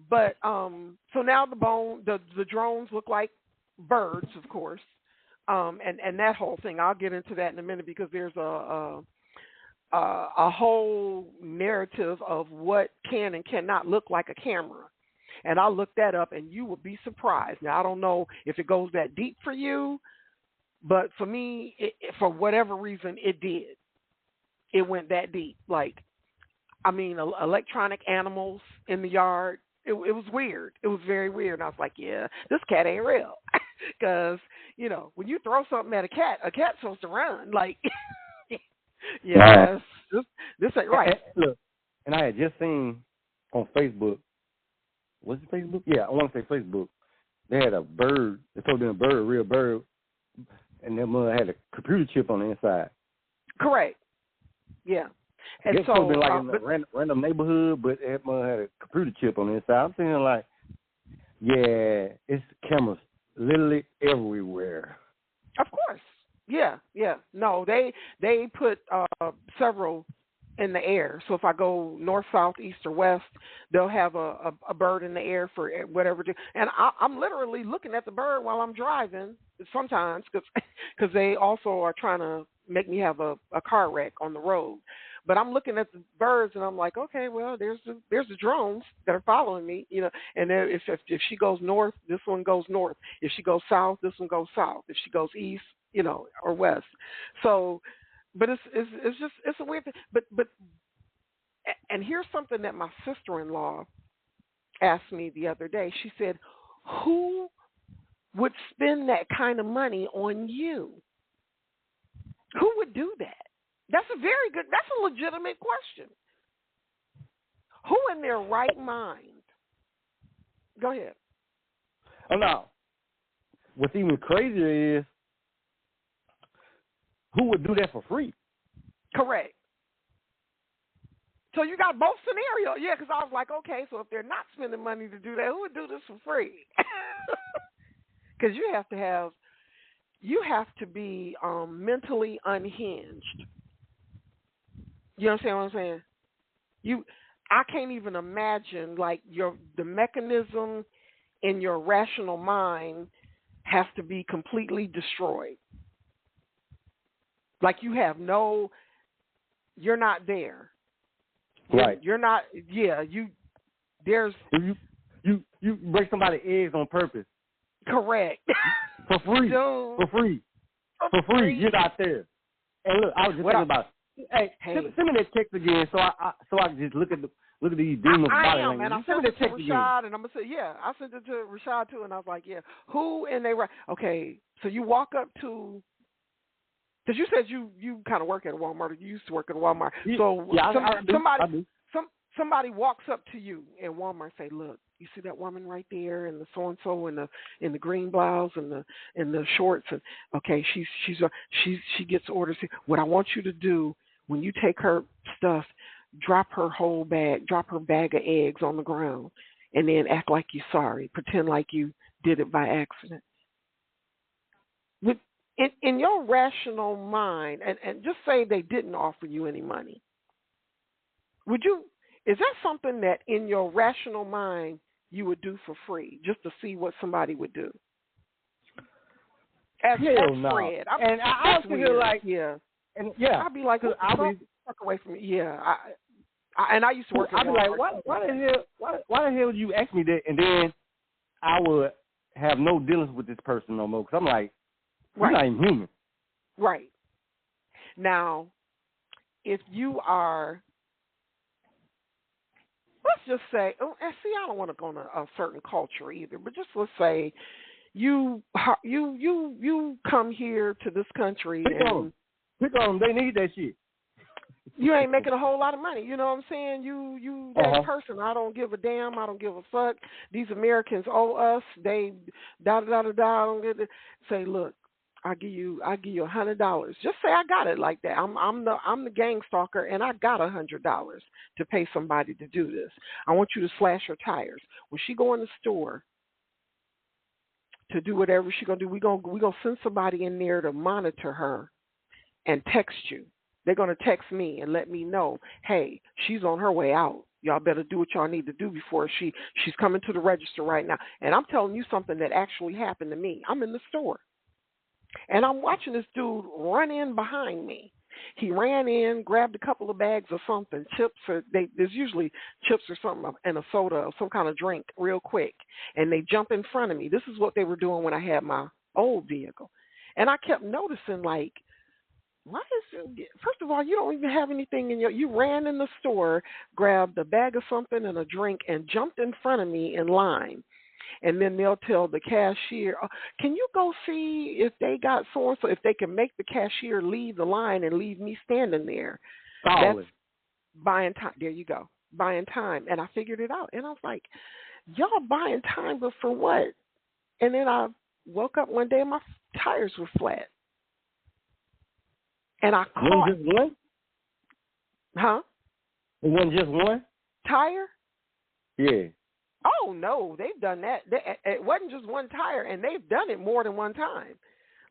But so now the drones look like birds, of course, and that whole thing. I'll get into that in a minute because there's a whole narrative of what can and cannot look like a camera, and I looked that up, and you will be surprised. Now I don't know if it goes that deep for you, but for me, for whatever reason, it did. It went that deep. Like, I mean, electronic animals in the yard. It was weird. It was very weird. And I was like, yeah, this cat ain't real. Because, when you throw something at a cat's supposed to run. Like, yes, this ain't right. Look, and I had just seen on Facebook, was it Facebook? Yeah, I want to say Facebook. They had a bird. They told them a bird, a real bird, and their mother had a computer chip on the inside. Correct. Yeah. And it's so, been like in a random neighborhood, but that mother had a computer chip on the inside. I'm thinking like, yeah, it's cameras literally everywhere. Of course. Yeah. No, they put several in the air. So if I go north, south, east, or west, they'll have a bird in the air for whatever. And I'm literally looking at the bird while I'm driving sometimes because they also are trying to make me have a car wreck on the road. But I'm looking at the birds and I'm like, okay, well, there's the drones that are following me, And then if she goes north, this one goes north. If she goes south, this one goes south. If she goes east, or west. So, but it's a weird thing. But and here's something that my sister-in-law asked me the other day. She said, "Who would spend that kind of money on you? Who would do that?" That's a legitimate question. Who in their right mind? Go ahead. Oh, no. What's even crazier is who would do that for free? Correct. So you got both scenarios. Yeah, because I was like, okay, so if they're not spending money to do that, who would do this for free? Because you have to be mentally unhinged. You understand what I'm saying? I can't even imagine, like, the mechanism in your rational mind has to be completely destroyed. Like you're not there. Right. You're not. Yeah. There's. You break somebody's eggs on purpose. Correct. For free. So, for free. You're not there. And look, I was just thinking about. Hey, send me that text again, so I can just look at these demons. I am, and I sent it to Rashad, again. And I'm gonna say, yeah, I sent it to Rashad too, and I was like, yeah, who in they right? Okay, so you walk up to, because you said you kind of work at a Walmart, or you used to work at a Walmart. So yeah, I do. somebody walks up to you in Walmart and say, look, you see that woman right there, and the so and so in the green blouse and the shorts, and okay, she gets orders. What I want you to do when you take her stuff, drop her bag of eggs on the ground, and then act like you're sorry, pretend like you did it by accident. In your rational mind, and just say they didn't offer you any money, is that something that in your rational mind you would do for free, just to see what somebody would do? As no. Fred. And I feel like, yeah. And yeah, I'd be like, I'll be fuck away from me. Yeah, I used to work. I'd be like, why the hell would you ask me that? And then I would have no dealings with this person no more, because I'm like, you're not even human. Right. Now, if you are, let's just say, and see, I don't want to go into a certain culture either, but just let's say you come here to this country Pick on them. They need that shit. You ain't making a whole lot of money. You know what I'm saying? You that person. I don't give a damn. I don't give a fuck. These Americans owe us. They da-da-da-da-da. Say, look, I'll give you $100. Just say I got it like that. I'm the gang stalker, and I got $100 to pay somebody to do this. I want you to slash her tires. When she go in the store to do whatever she gonna do, we gonna send somebody in there to monitor her and text you. They're going to text me and let me know, hey, she's on her way out. Y'all better do what y'all need to do before she's coming to the register right now. And I'm telling you something that actually happened to me. I'm in the store, and I'm watching this dude run in behind me. He ran in, grabbed a couple of bags of something, chips, there's usually chips or something, and a soda or some kind of drink real quick, and they jump in front of me. This is what they were doing when I had my old vehicle. And I kept noticing, like, first of all, you don't even have anything you ran in the store, grabbed a bag of something and a drink, and jumped in front of me in line. And then they'll tell the cashier, can you go see if they got so-and-so, if they can make the cashier leave the line and leave me standing there. Solid. That's buying time. There you go. Buying time. And I figured it out. And I was like, y'all buying time, but for what? And then I woke up one day and my tires were flat. And I caught. Just one? Huh? It wasn't just one? Tire? Yeah. Oh, no, they've done that. It wasn't just one tire, and they've done it more than one time.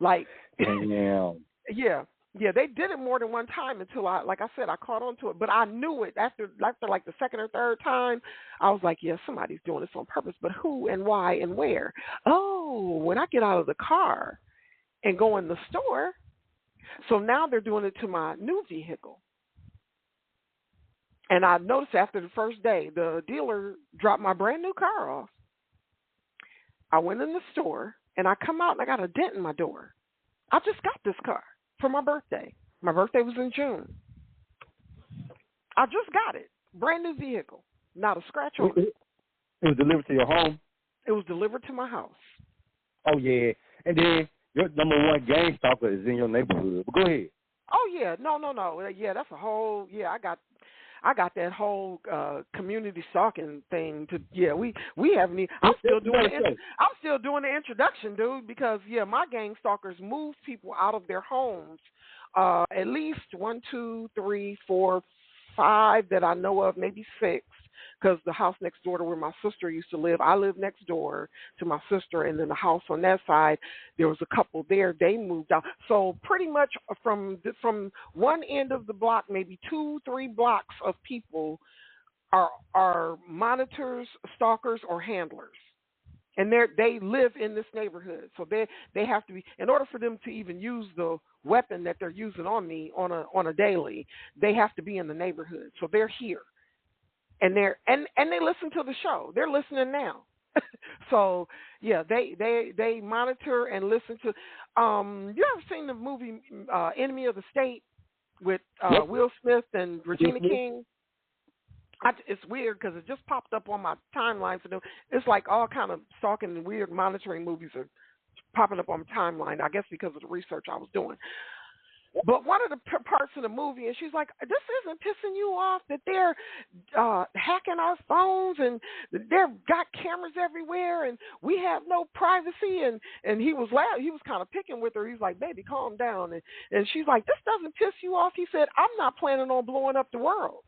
Like, damn. Yeah, they did it more than one time until like I said, I caught on to it. But I knew it after like the second or third time. I was like, yeah, somebody's doing this on purpose, but who and why and where? Oh, when I get out of the car and go in the store. So now they're doing it to my new vehicle. And I noticed after the first day, the dealer dropped my brand new car off. I went in the store, and I come out, and I got a dent in my door. I just got this car for my birthday. My birthday was in June. I just got it. Brand new vehicle. Not a scratch on it. It was delivered to your home? It was delivered to my house. Oh, yeah. And then your number one gang stalker is in your neighborhood. But go ahead. Oh, yeah. No. Yeah, that's a whole, I got that whole community stalking thing to. Yeah, we haven't even. I'm still doing the introduction, dude, because my gang stalkers move people out of their homes. At least 1, 2, 3, 4, 5 that I know of, maybe 6. Because the house next door to where my sister used to live, I live next door to my sister, and then the house on that side, there was a couple there. They moved out. So pretty much from one end of the block, maybe 2, 3 blocks of people are monitors, stalkers, or handlers. And they live in this neighborhood. So they have to be, in order for them to even use the weapon that they're using on me on a daily, they have to be in the neighborhood. So they're here. And they listen to the show. They're listening now. So they monitor and listen to. You ever seen the movie Enemy of the State with Will Smith and Regina King? It's weird because it just popped up on my timeline for them. It's like all kind of stalking and weird monitoring movies are popping up on my timeline. I guess because of the research I was doing. But one of the parts of the movie, and she's like, this isn't pissing you off that they're hacking our phones and they've got cameras everywhere and we have no privacy. And he was loud. He was kind of picking with her. He's like, baby, calm down. And she's like, this doesn't piss you off. He said, I'm not planning on blowing up the world.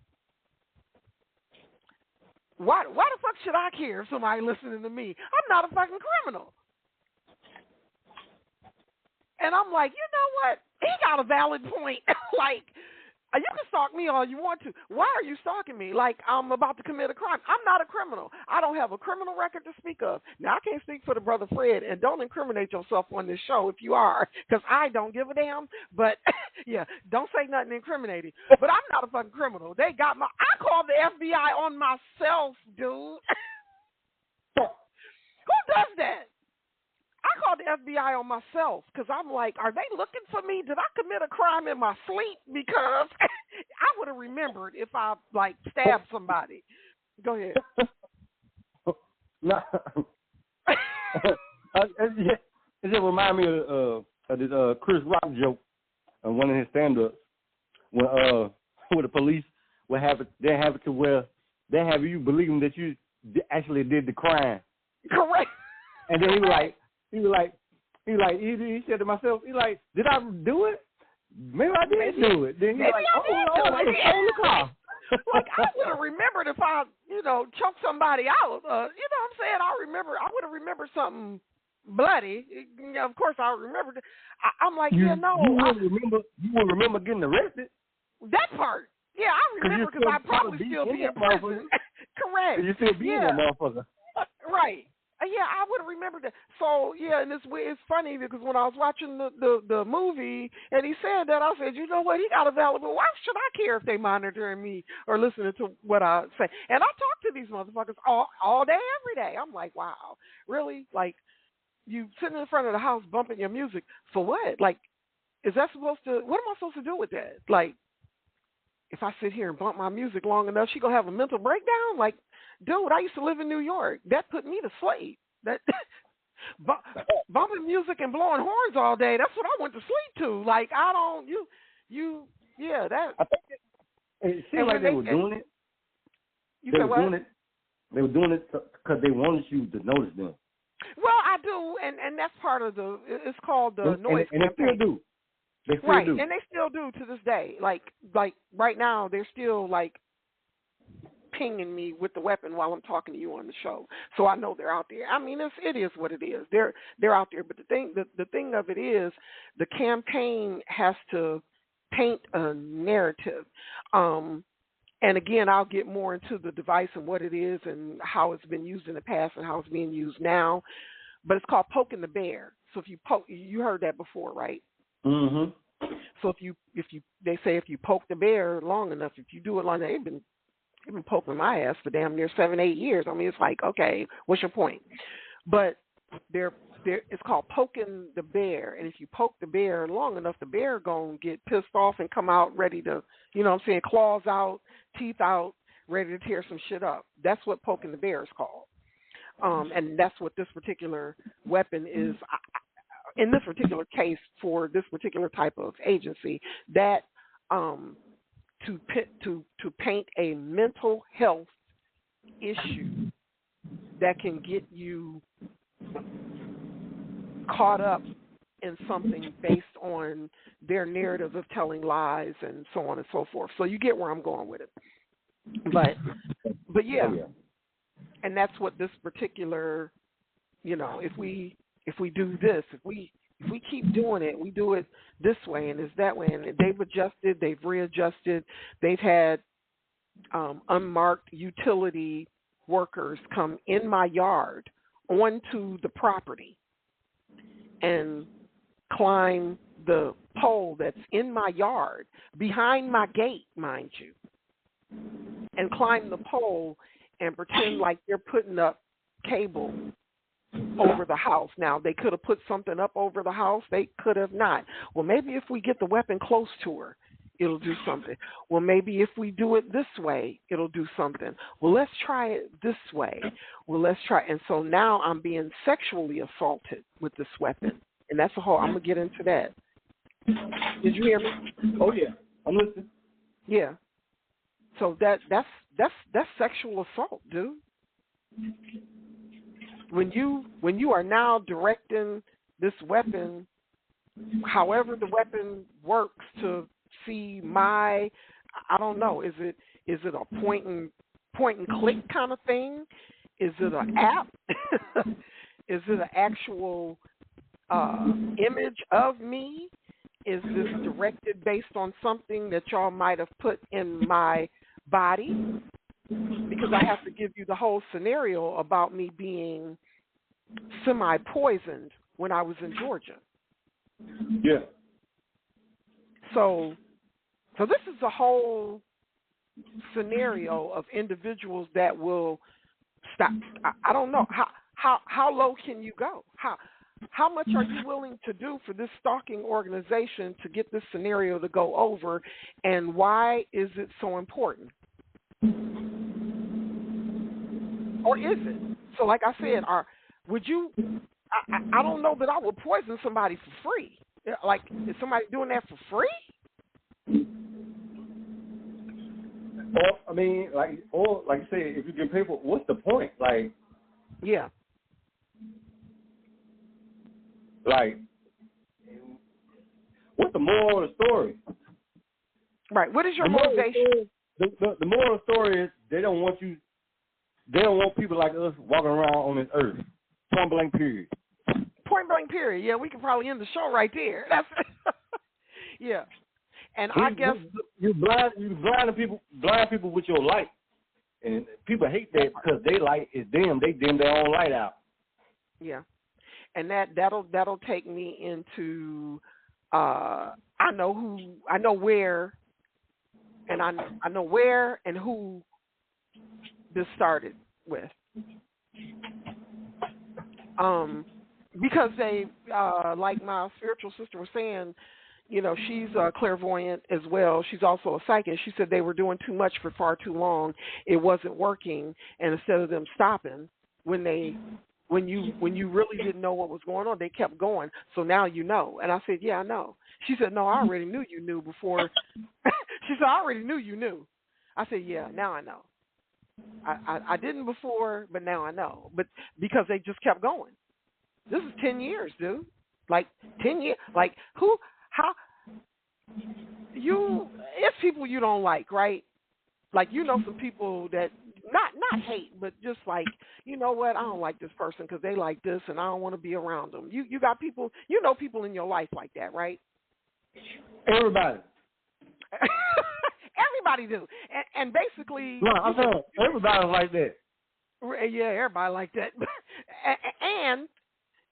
why the fuck should I care if somebody listening to me? I'm not a fucking criminal. And I'm like, you know what? He got a valid point. Like, you can stalk me all you want to. Why are you stalking me? Like I'm about to commit a crime. I'm not a criminal. I don't have a criminal record to speak of. Now, I can't speak for the brother Fred, and don't incriminate yourself on this show if you are, because I don't give a damn. But, yeah, don't say nothing incriminating. But I'm not a fucking criminal. They got I called the FBI on myself, dude. Who does that? I called the FBI on myself because I'm like, are they looking for me? Did I commit a crime in my sleep? Because I would have remembered if I, like, stabbed somebody. Go ahead. No. It just reminds me of this Chris Rock joke on one of his stand-ups when the police would have it to where they have you believing that you actually did the crime. Correct. And then he said to myself, did I do it? Maybe I did do it. Then he's like, the car. Like, I would have remembered if I, choked somebody out. You know what I'm saying? I would have remembered something bloody. Of course, I remembered. I'm like, You will remember getting arrested. That part. Yeah, I remember because I'd probably still be in prison. Correct. You still be in that motherfucker. Right. Yeah, I would have remembered that. So, yeah, and it's funny because when I was watching the movie and he said that, I said, you know what, he got a valid, but why should I care if they monitoring me or listening to what I say? And I talk to these motherfuckers all day, every day. I'm like, wow, really? Like, you sitting in front of the house bumping your music for what? Like, is that what am I supposed to do with that? Like, if I sit here and bump my music long enough, she going to have a mental breakdown? Like, dude, I used to live in New York. That put me to sleep. That bumping music and blowing horns all day, that's what I went to sleep to. Like, I don't, that. I think it seemed like they were doing it. They were doing it. They were doing it because they wanted you to notice them. Well, I do, and that's part of it's called the noise and they still do. They still do. And they still do to this day. Like right now, they're still, like, pinging me with the weapon while I'm talking to you on the show, so I know they're out there. I mean, it is what it is. They're out there, but the thing of it is, the campaign has to paint a narrative. And again, I'll get more into the device and what it is and how it's been used in the past and how it's being used now. But it's called poking the bear. So if you poke, you heard that before, right? Mm-hmm. So they say if you poke the bear long enough, if you do it long enough, they've been poking my ass for damn near 7-8 years. I mean, it's like, okay, what's your point? But it's called poking the bear. And if you poke the bear long enough, the bear gonna get pissed off and come out ready to, claws out, teeth out, ready to tear some shit up. That's what poking the bear is called. And that's what this particular weapon is. In this particular case, for this particular type of agency, that to paint a mental health issue that can get you caught up in something based on their narrative of telling lies and so on and so forth. So you get where I'm going with it. But yeah. And that's what this particular, if we do this, if we keep doing it, we do it this way and it's that way, and they've adjusted, they've readjusted, they've had unmarked utility workers come in my yard onto the property and climb the pole that's in my yard, behind my gate, mind you, and climb the pole and pretend like they're putting up cable over the house. Now, they could have put something up over the house. They could have not. Well, maybe if we get the weapon close to her, it'll do something. Well, maybe if we do it this way, it'll do something. Well, let's try it this way. Well, let's try. And so now I'm being sexually assaulted with this weapon. And that's a whole, I'm going to get into that. Did you hear me? Oh, yeah. I'm listening. Yeah. So that's sexual assault, dude. When you are now directing this weapon, however the weapon works to see I don't know, is it a pointing point and click kind of thing? Is it an app? Is it an actual image of me? Is this directed based on something that y'all might have put in my body? Because I have to give you the whole scenario about me being semi-poisoned when I was in Georgia. Yeah. So this is a whole scenario of individuals that will stop. I don't know how low can you go? How much are you willing to do for this stalking organization to get this scenario to go over, and why is it so important? Or is it? So like I said, would you, I don't know that I would poison somebody for free. Like, is somebody doing that for free? Or, I mean, like you said, if you get paid for, what's the point? Like, yeah. Like, what's the moral of the story? Right. What is your motivation? The moral of the story is they don't want people like us walking around on this earth. Point blank period. Point blank period. Yeah, we can probably end the show right there. That's yeah. And I guess you blind people with your light, and people hate that because they light is them. They dim their own light out. Yeah, and that'll take me into I know where and who this started with. Because they like my spiritual sister was saying, you know, she's clairvoyant as well. She's also a psychic. She said they were doing too much for far too long. It wasn't working, and instead of them stopping, when you really didn't know what was going on, they kept going. So now you know. And I said, yeah, I know. She said, no, I already knew you knew before. She said, I already knew you knew. I said, yeah, now I know. I didn't before, but now I know. But because they just kept going. This is 10 years, dude. Like 10 years. Like it's people you don't like, right? Like, you know, some people that not hate, but just like, you know what, I don't like this person because they like this and I don't want to be around them. You got people, you know, people in your life like that, right? Everybody. Everybody do. And basically... No, I'm saying everybody like that. Yeah, everybody like that. And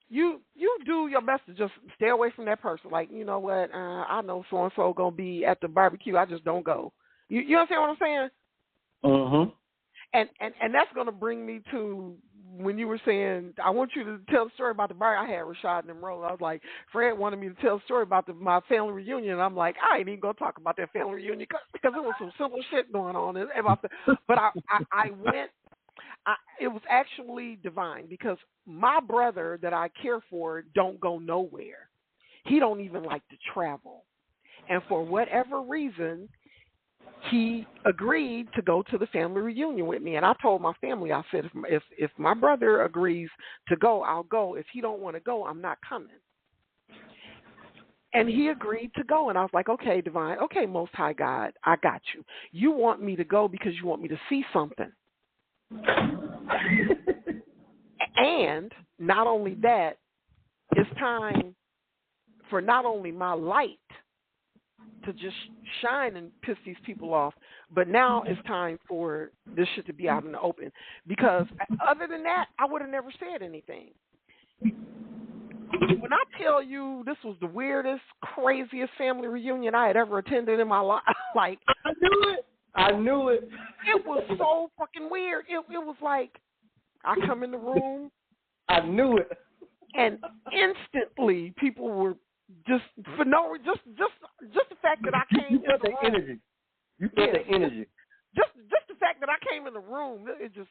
you do your best to just stay away from that person. Like, you know what, I know so-and-so going to be at the barbecue. I just don't go. You understand what I'm saying? Mm-hmm. And that's going to bring me to when you were saying, I want you to tell the story about the bar. I had Rashad and them roll. I was like, Fred wanted me to tell the story about my family reunion. And I'm like, I ain't even going to talk about that family reunion because there was some simple shit going on. But I went. It was actually divine because my brother that I care for don't go nowhere. He don't even like to travel. And for whatever reason, he agreed to go to the family reunion with me. And I told my family, I said, if my brother agrees to go, I'll go. If he don't want to go, I'm not coming. And he agreed to go. And I was like, okay, divine. Okay, Most High God, I got you. You want me to go because you want me to see something. And not only that, it's time for not only my light to just shine and piss these people off, but now it's time for this shit to be out in the open. Because other than that, I would have never said anything. When I tell you this was the weirdest, craziest family reunion I had ever attended in my life, like, I knew it. It was so fucking weird. It was like I come in the room. I knew it. And instantly people were just for no just the fact that I came in the room. Energy. You felt the energy. Just the fact that I came in the room, it just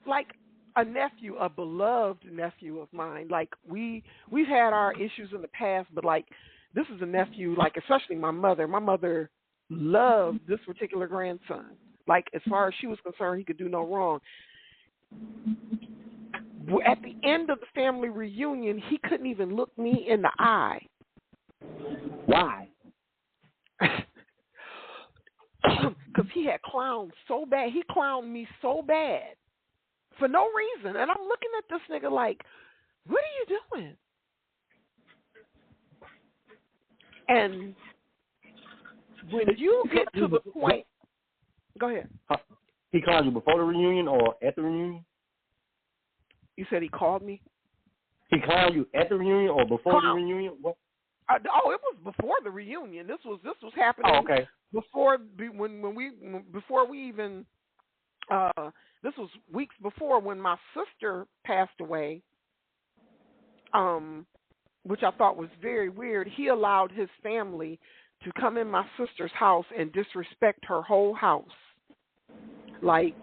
like a nephew, a beloved nephew of mine. Like we've had our issues in the past, but like this is a nephew, like especially my mother. My mother loved this particular grandson. Like as far as she was concerned, he could do no wrong. At the end of the family reunion, he couldn't even look me in the eye. Why? Because he he had clowned so bad. He clowned me so bad for no reason. And I'm looking at this nigga like, what are you doing? And when you get to the point, go ahead. He called you before the reunion or at the reunion? You said he called me? He called you at the reunion or before the reunion? What? It was before the reunion. This was happening. Oh, okay. Before we even. This was weeks before when my sister passed away. Which I thought was very weird. He allowed his family to come in my sister's house and disrespect her whole house. Like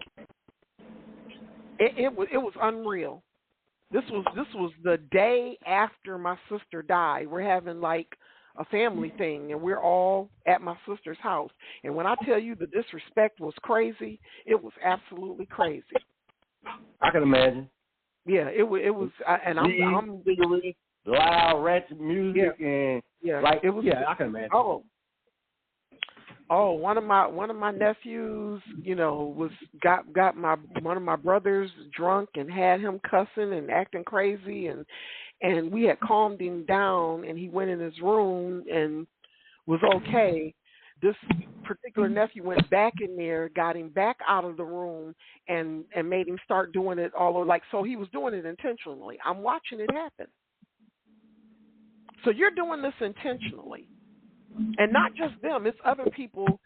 it was unreal. This was the day after my sister died. We're having like a family thing, and we're all at my sister's house. And when I tell you the disrespect was crazy, it was absolutely crazy. I can imagine. Yeah, it was, and I'm loud, ratchet music, and like it was. Yeah, I can imagine. Oh, one of my nephews, got one of my brothers drunk and had him cussing and acting crazy, and we had calmed him down, and he went in his room and was okay. This particular nephew went back in there, got him back out of the room, and made him start doing it all over. Like, so he was doing it intentionally. I'm watching it happen. So you're doing this intentionally. And not just them, it's other people.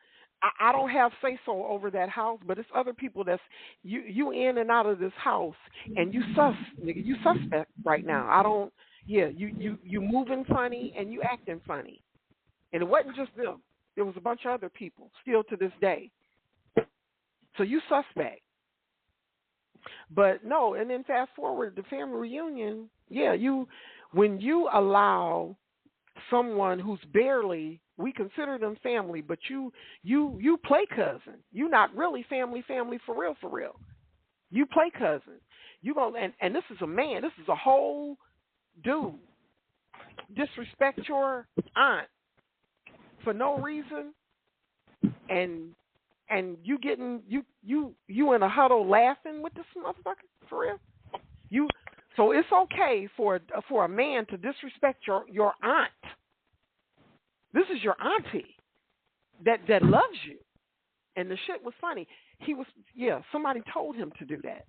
I don't have say-so over that house, but it's other people that's you in and out of this house, and you suspect right now. You moving funny and you acting funny. And it wasn't just them. There was a bunch of other people still to this day. So you suspect. But no, and then fast forward, the family reunion, when you allow someone who's barely, we consider them family, but you play cousin. You're not really family for real. You play cousin. You go and this is a man. This is a whole dude. Disrespect your aunt for no reason, and you getting you in a huddle laughing with this motherfucker for real. So it's okay for a man to disrespect your aunt. This is your auntie that loves you. And the shit was funny. Somebody told him to do that.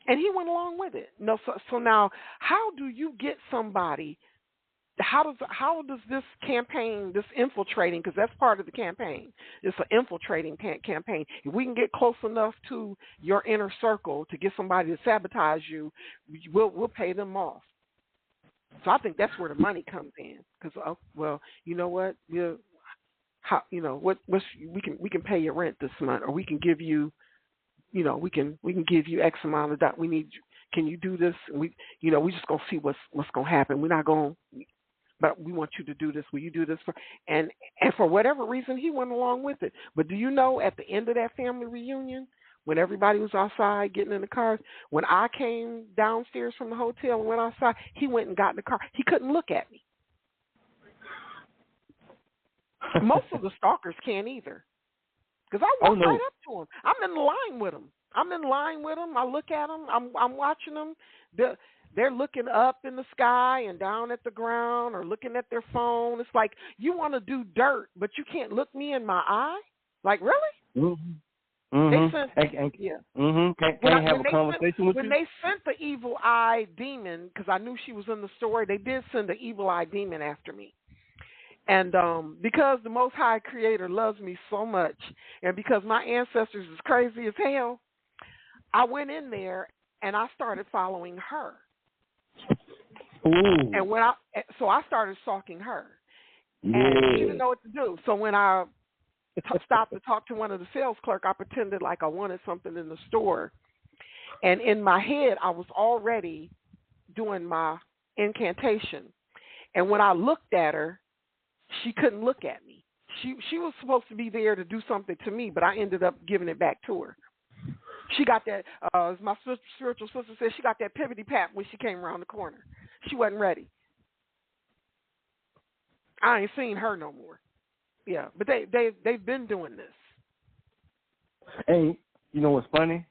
And he went along with it. No, so now how do you get somebody? How does this campaign, this infiltrating, because that's part of the campaign, it's an infiltrating campaign. If we can get close enough to your inner circle to get somebody to sabotage you, we'll pay them off. So I think that's where the money comes in. Because you know what, we can pay your rent this month, or we can give you, we can give you X amount of that. We need. Can you do this? And we just gonna see what's gonna happen. We're not gonna. But we want you to do this. Will you do this? And for whatever reason, he went along with it. But do you know, at the end of that family reunion, when everybody was outside getting in the cars, when I came downstairs from the hotel and went outside, he went and got in the car. He couldn't look at me. Most of the stalkers can't either. Because I walked right up to him. I'm in line with him. I look at them. I'm watching them. They're looking up in the sky and down at the ground, or looking at their phone. It's like, you want to do dirt, but you can't look me in my eye? Like, really? Mm-hmm. They sent, Can't have a conversation with you? When they sent the evil eye demon, because I knew she was in the story, they did send the evil eye demon after me. And because the Most High Creator loves me so much, and because my ancestors is crazy as hell, I went in there and I started following her. Ooh. And I started stalking her, and she didn't know what to do. So when I stopped to talk to one of the sales clerks, I pretended like I wanted something in the store, and in my head I was already doing my incantation. And when I looked at her, she couldn't look at me. She was supposed to be there to do something to me, but I ended up giving it back to her. She got that, as my spiritual sister said, she got that pivoty pat when she came around the corner. She wasn't ready. I ain't seen her no more. Yeah, but they've been doing this. And you know what's funny?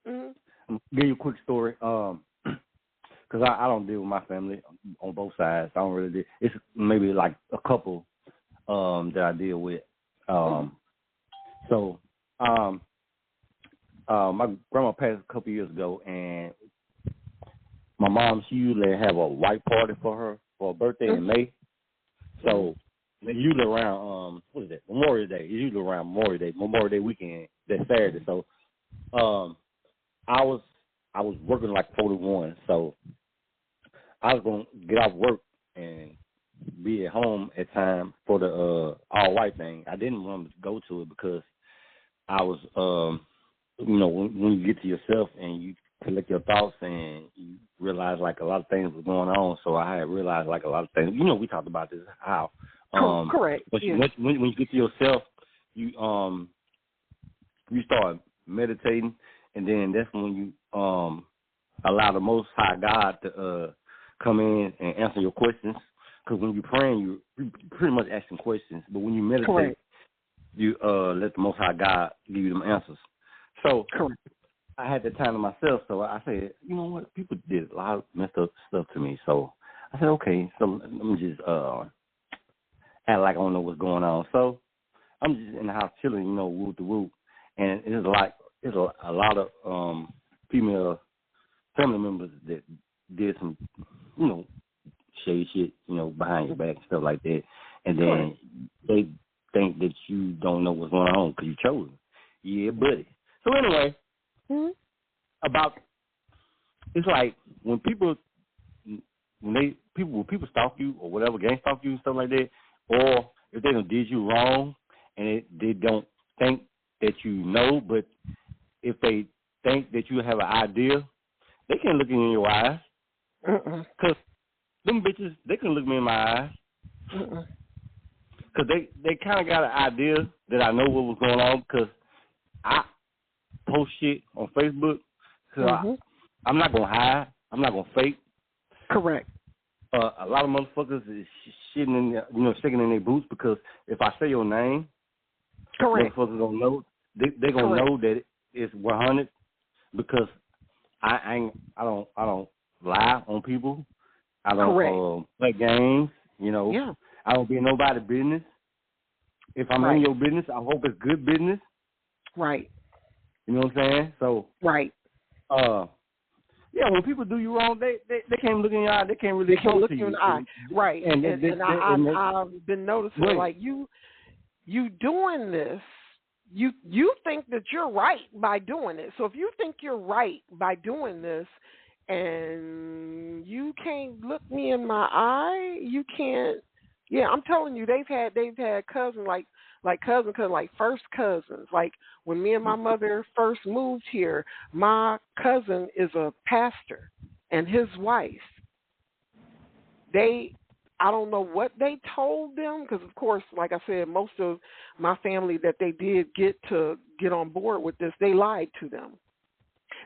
Mm-hmm. I'm gonna give you a quick story. Because I don't deal with my family on both sides. I don't really deal. It's maybe like a couple that I deal with. My grandma passed a couple years ago, and my mom, she usually have a white party for her birthday in May. So they usually around what is it? Memorial Day. It's usually around Memorial Day weekend, that Saturday. So I was working like 41, so I was gonna get off work and be at home at time for the all white thing. I didn't want to go to it because I was when you get to yourself and you collect your thoughts and you realize like a lot of things was going on. So I had realized like a lot of things. We talked about this how correct. But yeah. when you get to yourself, you start meditating, and then that's when you allow the Most High God to come in and answer your questions. Because when you're praying, you're pretty much asking questions. But when you meditate, correct. you let the Most High God give you them answers. So correct. I had the time to myself, so I said, you know what, people did a lot of messed up stuff to me. So I said, okay, so let me just act like I don't know what's going on. So I'm just in the house chilling, whoop to whoop. And it's a lot of female family members that did some, shady shit, behind your back and stuff like that. And then they think that you don't know what's going on because you chose them. Yeah, buddy. So anyway, it's like when people stalk you or whatever, gang stalk you and stuff like that, or if they done did you wrong and they don't think that you know, but if they think that you have an idea, they can't look in your eyes. Because them bitches, they couldn't look me in my eyes. Because they kind of got an idea that I know what was going on because I post shit on Facebook. So I'm not going to hide. I'm not going to fake. Correct. A lot of motherfuckers is shitting in their, shaking in their boots because if I say your name, correct, motherfuckers gonna know. They gonna know that it's 100 because I don't lie on people. I don't play games. Yeah. I don't be in nobody's business. If I'm in your business, I hope it's good business. Right. You know what I'm saying? So right. Yeah, when people do you wrong, they can't look in your eye. They can't really look to you you. in the eye. Right. And I've been noticing, like, you doing this, you think that you're right by doing it. So if you think you're right by doing this and you can't look me in my eye, you can't. Yeah, I'm telling you, they've had cousins like first cousins. Like when me and my mother first moved here, my cousin is a pastor and his wife. I don't know what they told them because, of course, like I said, most of my family that they did get on board with this, they lied to them.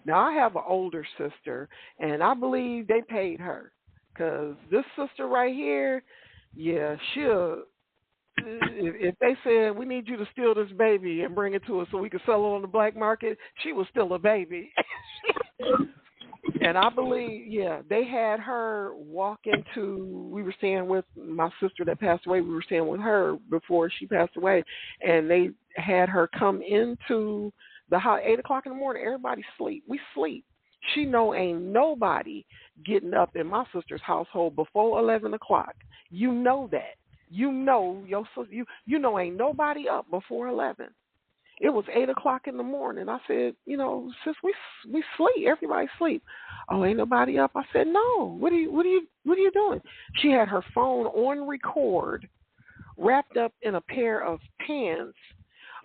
Now, I have an older sister, and I believe they paid her because this sister right here, yeah, she'll, if they said, we need you to steal this baby and bring it to us so we can sell it on the black market, she was still a baby. And I believe, yeah, they had her walk into, we were staying with my sister that passed away, we were staying with her before she passed away, and they had her come into the house, 8 o'clock in the morning, everybody sleep. We sleep. She know ain't nobody getting up in my sister's household before 11 o'clock. You know that. You know your sister, you know ain't nobody up before 11. It was 8 o'clock in the morning. I said, sis, we sleep. Everybody sleep. Oh, ain't nobody up. I said, no. What are you doing? She had her phone on record, wrapped up in a pair of pants.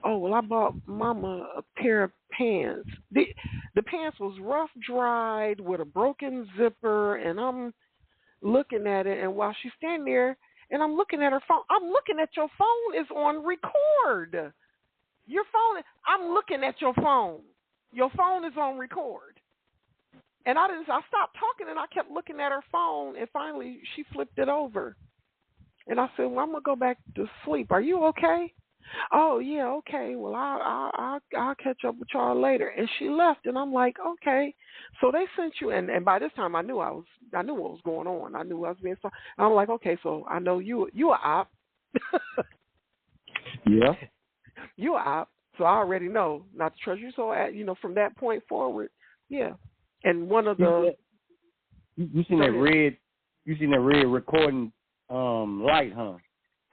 Oh, well, I bought Mama a pair of pants. The pants was rough dried with a broken zipper, and I'm looking at it. And while she's standing there, and I'm looking at her phone, I'm looking at your phone is on record. Your phone, I'm looking at your phone. Your phone is on record. And I stopped talking and I kept looking at her phone and finally she flipped it over. And I said, well, I'm going to go back to sleep. Are you okay? Oh yeah, okay. Well, I'll catch up with y'all later. And she left, and I'm like, okay. So they sent you, and by this time I knew what was going on. I knew I was being. And I'm like, okay, so I know you a op. Yeah. You a op. So I already know not to trust you. So from that point forward, yeah. And one of the you seen that red recording light, huh?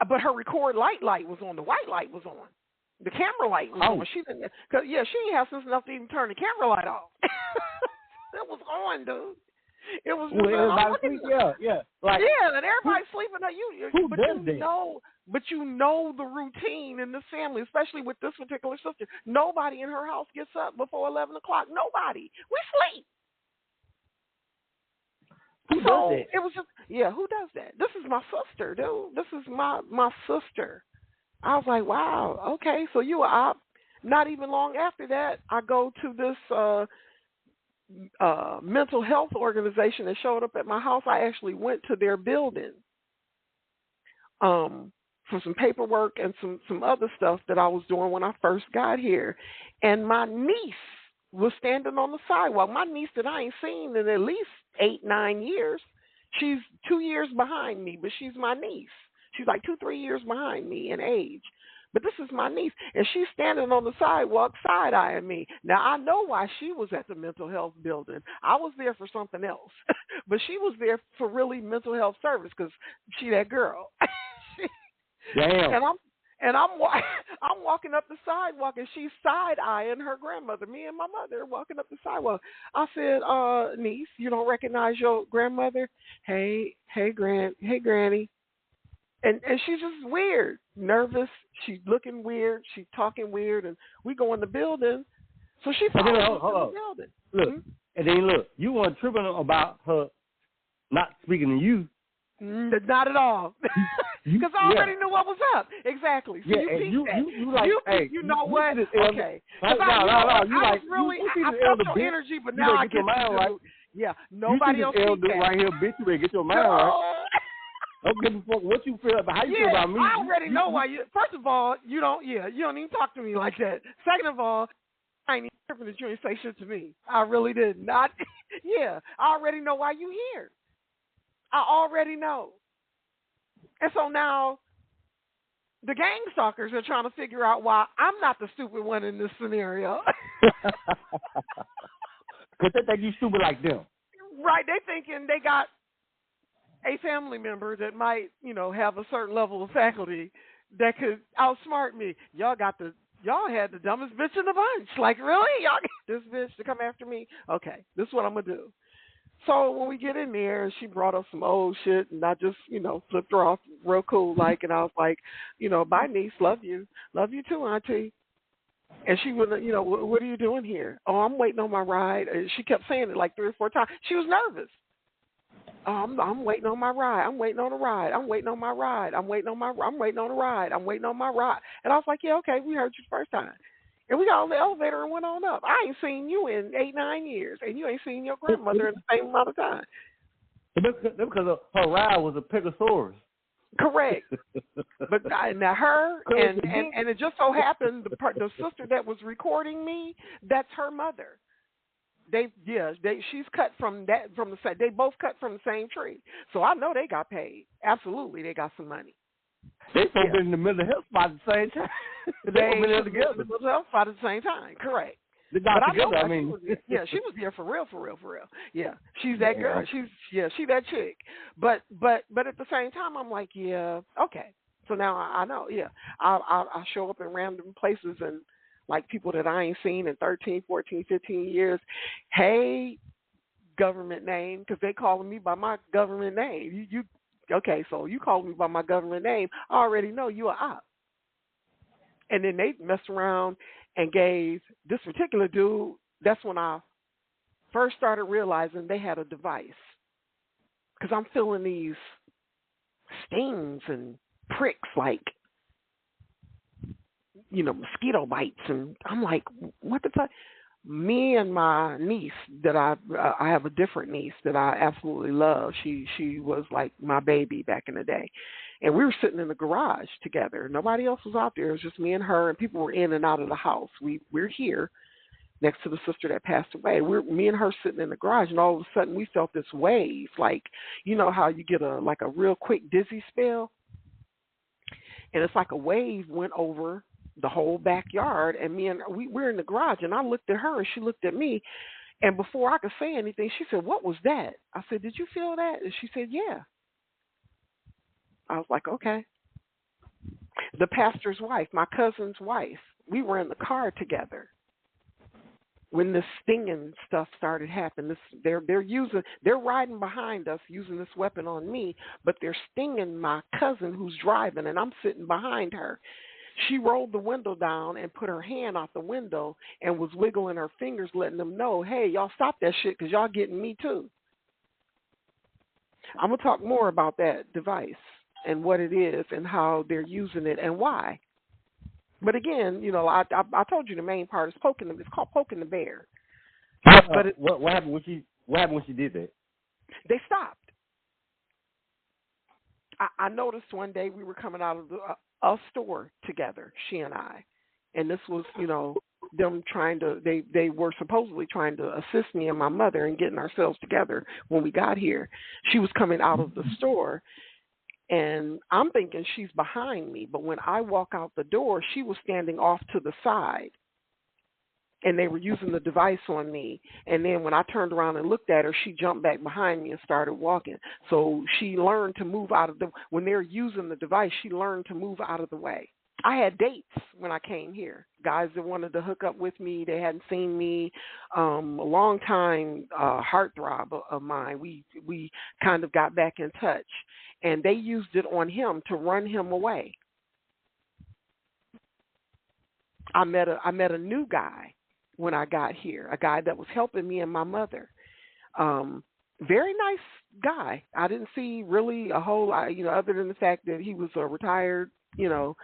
But her record light was on. The white light was on. The camera light was on. She didn't. She didn't have sense enough to even turn the camera light off. It was on, dude. It was. Well, everybody sleep. Yeah. Like, yeah, and everybody's sleeping. Who does that? But you know the routine in this family, especially with this particular sister. Nobody in her house gets up before 11 o'clock. Nobody. We sleep. Who does that? It was just, who does that? This is my sister, dude. This is my sister. I was like, wow, okay, so you were op. Not even long after that, I go to this mental health organization that showed up at my house. I actually went to their building for some paperwork and some other stuff that I was doing when I first got here. And my niece was standing on the sidewalk. My niece that I ain't seen in at least 8-9 years. She's 2 years behind me, but she's my niece. She's like 2-3 years behind me in age. But this is my niece, and she's standing on the sidewalk side-eyeing me. Now, I know why she was at the mental health building. I was there for something else. But she was there for really mental health service because she that girl. Damn. And I'm walking up the sidewalk, and she's side-eyeing her grandmother. Me and my mother walking up the sidewalk. I said, niece, you don't recognize your grandmother? Hey, Granny. And she's just weird, nervous. She's looking weird. She's talking weird. And we go in the building. So she follows us in the building. Look, and then look, you weren't tripping about her not speaking to you. Not at all. Because I already knew what was up. Exactly. So you like, you know what? Okay. No. You like, I felt your energy, but now I get you. Right. Yeah. Nobody else peeped that. Right here, bitch. You better get your mind right. Don't give a fuck what you feel about how you feel about me. I already know why you. First of all, you don't even talk to me like that. Second of all, I ain't even tripping that you ain't say shit to me. I really did not. I already know why you here. I already know. And so now the gang stalkers are trying to figure out why I'm not the stupid one in this scenario. Because they think you stupid like them. Right. They thinking they got a family member that might, have a certain level of faculty that could outsmart me. Y'all had the dumbest bitch in the bunch. Like, really? Y'all got this bitch to come after me? Okay, this is what I'm going to do. So when we get in there, she brought up some old shit, and I just, flipped her off real cool, like, and I was like, bye, niece, love you too, auntie. And she was, what are you doing here? Oh, I'm waiting on my ride. And she kept saying it like 3 or 4 times. She was nervous. I'm waiting on my ride. I'm waiting on a ride. I'm waiting on my ride. I'm waiting on a ride. I'm waiting on my ride. And I was like, yeah, okay, we heard you the first time. And we got on the elevator and went on up. I ain't seen you in 8-9 years, and you ain't seen your grandmother in the same amount of time. Because her ride was a Pegasaurus. Correct. But now her and it just so happened the sister that was recording me, that's her mother. She's cut from the same. They both cut from the same tree, so I know they got paid. Absolutely, they got some money. They both been in the mental health spot at the same time. They been there together. The mental health spot at the same time. Correct. They got together. I mean, she was there for real. Yeah, she's that girl. She's that chick. But at the same time, I'm like, yeah, okay. So now I know. Yeah, I show up in random places and like people that I ain't seen in 13, 14, 15 years. Hey, government name, because they calling me by my government name. You okay? So you call me by my government name. I already know you are op. And then they messed around and gave this particular dude. That's when I first started realizing they had a device, because I'm feeling these stings and pricks like, mosquito bites, and I'm like, what the fuck? Me and my niece that I have a different niece that I absolutely love. She was like my baby back in the day, And we were sitting in the garage together. Nobody else was out there. It was just me and her, and people were in and out of the house. We're here next to the sister that passed away. Me and her sitting in the garage, and all of a sudden we felt this wave, like, you know how you get a real quick dizzy spell? And it's like a wave went over the whole backyard, and we're in the garage, and I looked at her, and she looked at me, and before I could say anything, she said, "What was that?" I said, "Did you feel that?" And she said, "Yeah." I was like, okay. The pastor's wife, my cousin's wife, we were in the car together when this stinging stuff started happening. They're riding behind us using this weapon on me, but they're stinging my cousin who's driving, and I'm sitting behind her. She rolled the window down and put her hand out the window and was wiggling her fingers, letting them know, hey, y'all stop that shit because y'all getting me too. I'm going to talk more about that device and what it is and how they're using it and why. But again, you know, I told you the main part is poking. It's called poking the bear. But what happened when she did that? They stopped. I noticed one day we were coming out of a store together, she and I, and this was, you know, them trying to. They were supposedly trying to assist me and my mother in getting ourselves together when we got here. She was coming out of the store. And I'm thinking she's behind me, but when I walk out the door, she was standing off to the side, and they were using the device on me. And then when I turned around and looked at her, she jumped back behind me and started walking. So she learned to move out of when they're using the device, she learned to move out of the way. I had dates when I came here, guys that wanted to hook up with me. They hadn't seen me, a long time heartthrob of mine. We kind of got back in touch. And they used it on him to run him away. I met a new guy when I got here, a guy that was helping me and my mother. Very nice guy. I didn't see really a whole lot, you know, other than the fact that he was a retired, you know,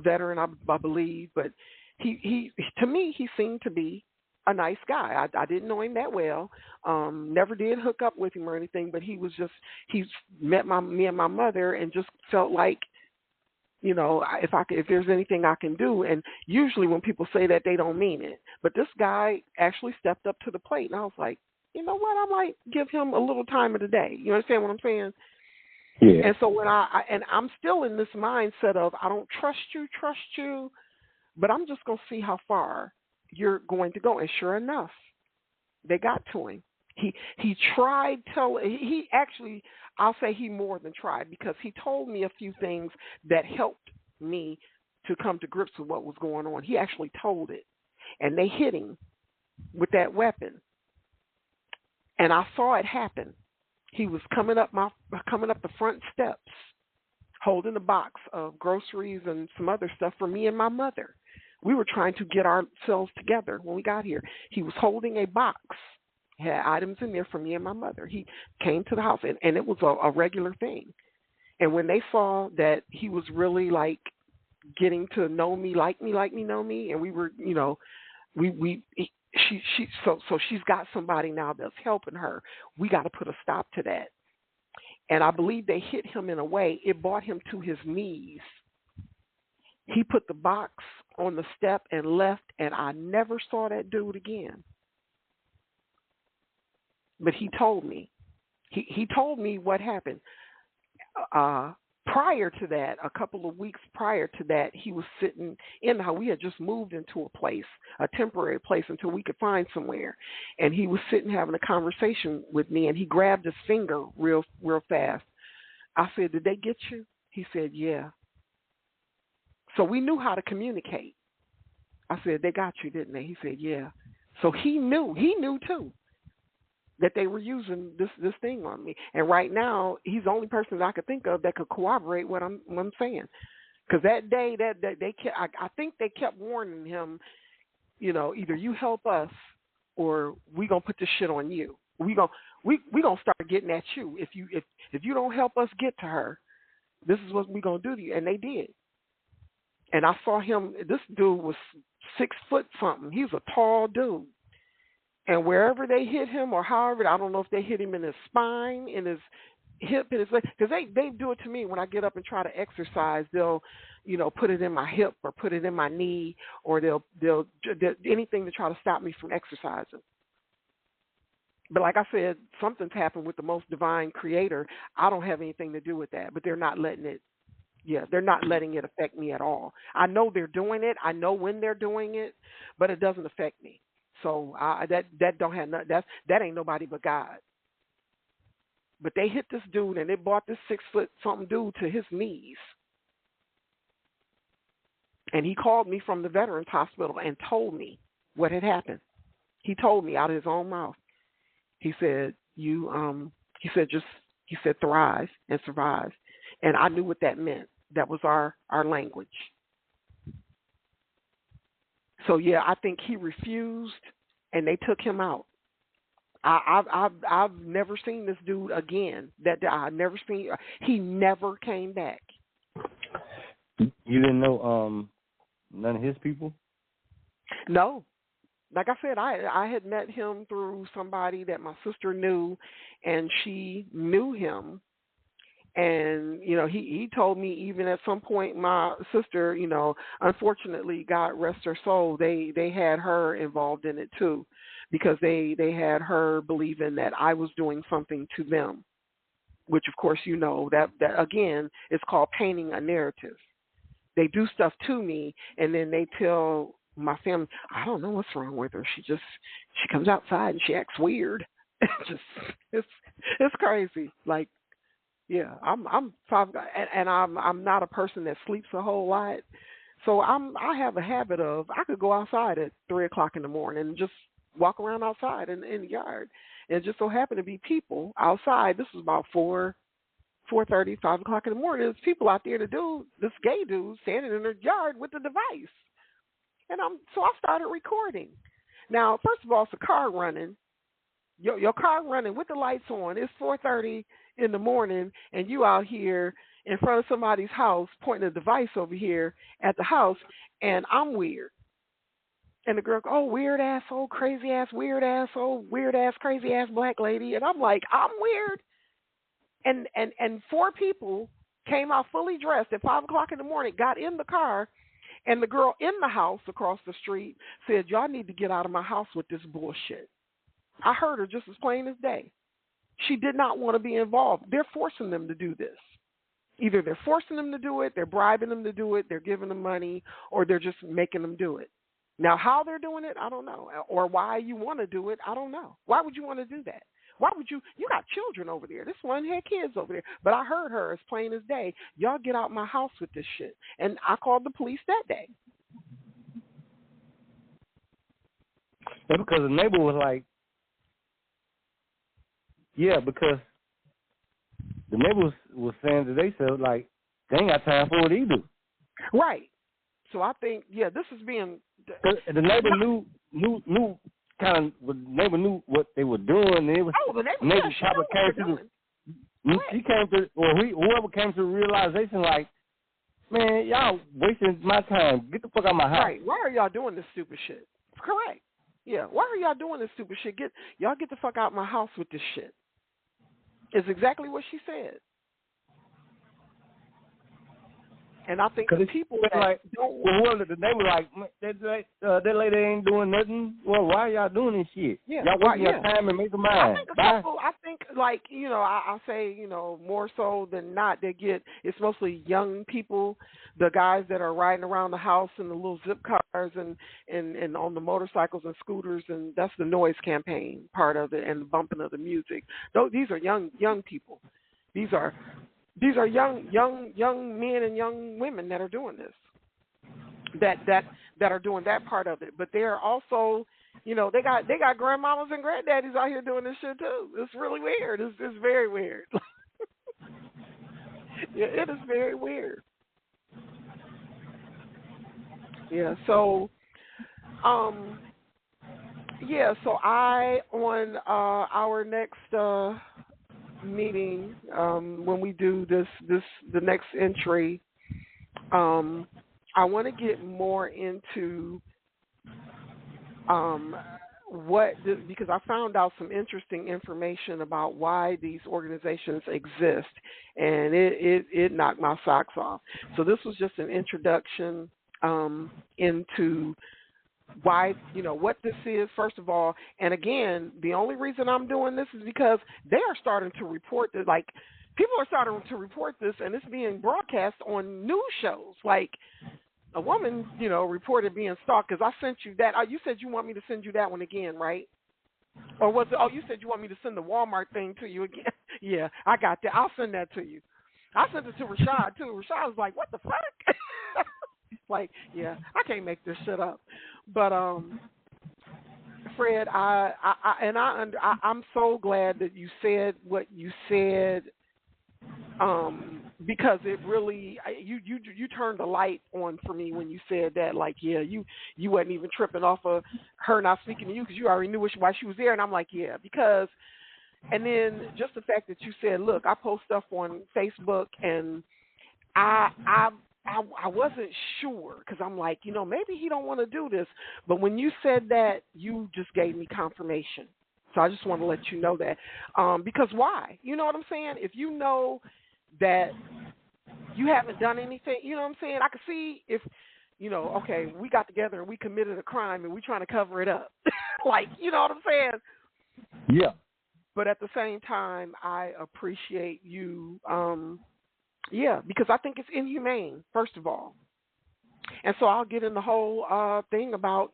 veteran, I believe. But he to me, he seemed to be a nice guy. I didn't know him that well. Never did hook up with him or anything, but he met me and my mother and just felt like, you know, if there's anything I can do. And usually when people say that, they don't mean it. But this guy actually stepped up to the plate, and I was like, you know what? I might give him a little time of the day. You understand what I'm saying? Yeah. And so when I'm still in this mindset of I don't trust you, but I'm just going to see how far you're going to go. And sure enough, they got to him. He tried he actually, I'll say he more than tried, because he told me a few things that helped me to come to grips with what was going on. He actually told it, and they hit him with that weapon. And I saw it happen. He was coming up the front steps, holding a box of groceries and some other stuff for me and my mother. We were trying to get ourselves together when we got here. He was holding a box, had items in there for me and my mother. He came to the house, and it was a regular thing. And when they saw that he was really like getting to know me, like me, know me, and we were, you know, so she's got somebody now that's helping her. We got to put a stop to that. And I believe they hit him in a way, it brought him to his knees. He put the box on the step and left, and I never saw that dude again. But he told me. He told me what happened. Prior to that, a couple of weeks prior to that, he was sitting in how we had just moved into a place, a temporary place, until we could find somewhere. And he was sitting having a conversation with me, and he grabbed his finger real fast. I said, "Did they get you?" He said, "Yeah." So we knew how to communicate. I said, "They got you, didn't they?" He said, "Yeah." So he knew too, that they were using this thing on me. And right now, he's the only person that I could think of that could corroborate what I'm saying. Because that day, I think they kept warning him, you know, either you help us or we gonna put this shit on you. We gonna start getting at you if you don't help us get to her. This is what we gonna do to you. And they did. And I saw him. This dude was 6 foot something. He was a tall dude. And wherever they hit him, or however, I don't know if they hit him in his spine, in hip in his leg, because they do it to me when I get up and try to exercise. They'll, put it in my hip or put it in my knee, or they'll anything to try to stop me from exercising. But like I said, something's happened with the most divine creator. I don't have anything to do with that, but they're not letting it. Yeah, they're not letting it affect me at all. I know they're doing it. I know when they're doing it, but it doesn't affect me. So that don't have that ain't nobody but God. But they hit this dude, and they brought this 6-foot-something dude to his knees. And he called me from the Veterans Hospital and told me what had happened. He told me out of his own mouth. He said, he said, thrive and survive. And I knew what that meant. That was our language. So, yeah, I think he refused, and they took him out. I've never seen this dude again. He never came back. You didn't know none of his people? No. Like I said, I had met him through somebody that my sister knew, and she knew him. And, he told me even at some point my sister, unfortunately, God rest her soul, they had her involved in it too, because they had her believing that I was doing something to them, which, of course, that again, is called painting a narrative. They do stuff to me, and then they tell my family, I don't know what's wrong with her. She comes outside and she acts weird. It's crazy. Like, yeah, I'm 5, and I'm not a person that sleeps a whole lot, so I have a habit of I could go outside at 3:00 in the morning and just walk around outside in the yard, and it just so happened to be people outside. This was about 4:30, 5:00 in the morning. There's people out there. This gay dude standing in their yard with the device, and so I started recording. Now, first of all, it's a car running. Your car running with the lights on. It's 4:30 in the morning, and you out here in front of somebody's house pointing a device over here at the house, and I'm weird. And the girl goes, oh, weird asshole, crazy ass, weird asshole, weird ass, crazy ass black lady. And I'm like, I'm weird. And 4 people came out fully dressed at 5:00 in the morning, got in the car, and the girl in the house across the street said, y'all need to get out of my house with this bullshit. I heard her just as plain as day. She did not want to be involved. They're forcing them to do this. Either they're forcing them to do it, they're bribing them to do it, they're giving them money, or they're just making them do it. Now, how they're doing it, I don't know. Or why you want to do it, I don't know. Why would you want to do that? Why would you got children over there. This one had kids over there. But I heard her as plain as day, y'all get out my house with this shit. And I called the police that day. Yeah, because the neighbor was like, yeah, because the neighbors was saying to themselves, like, they ain't got time for it either. Right. So I think, yeah, this is being... The neighbor knew the neighbor knew what they were doing. And it was, the neighbor she came to, or whoever came to the realization, like, man, y'all wasting my time. Get the fuck out of my house. Right. Why are y'all doing this stupid shit? Correct. Yeah. Why are y'all doing this stupid shit? Y'all get the fuck out of my house with this shit. Is exactly what she said. And I think the people that like, don't... Well, the neighbor like, that lady ain't doing nothing. Well, why y'all doing this shit? Yeah, y'all wasting your time and making mine. I think like, I say, more so than not, it's mostly young people, the guys that are riding around the house in the little zip cars and on the motorcycles and scooters, and that's the noise campaign part of it and the bumping of the music. These are young people. These are young men and young women that are doing this, that are doing that part of it. But they're also, they got grandmamas and granddaddies out here doing this shit too. It's really weird. It's very weird. Yeah, it is very weird. Yeah. So, So I on our next. Meeting when we do the next entry, I want to get more into because I found out some interesting information about why these organizations exist, and it knocked my socks off. So this was just an introduction into why, what this is, first of all. And again, the only reason I'm doing this is because they are starting to report this. Like, people are starting to report this, and it's being broadcast on news shows. Like, a woman, reported being stalked, because I sent you that. You said you want me to send you that one again, right? Or was it, you said you want me to send the Walmart thing to you again? Yeah, I got that. I'll send that to you. I sent it to Rashad, too. Rashad was like, what the fuck? Like, yeah, I can't make this shit up. But, Fred, I'm so glad that you said what you said, because it really, you turned the light on for me when you said that. Like, yeah, you wasn't even tripping off of her not speaking to you because you already knew why she was there. And I'm like, yeah, because, and then just the fact that you said, look, I post stuff on Facebook, and I wasn't sure, because I'm like, maybe he don't want to do this. But when you said that, you just gave me confirmation. So I just want to let you know that. Because why? You know what I'm saying? If you know that you haven't done anything, you know what I'm saying? I could see if, okay, we got together and we committed a crime and we trying to cover it up. Like, you know what I'm saying? Yeah. But at the same time, I appreciate you, because I think it's inhumane, first of all. And so I'll get in the whole thing about,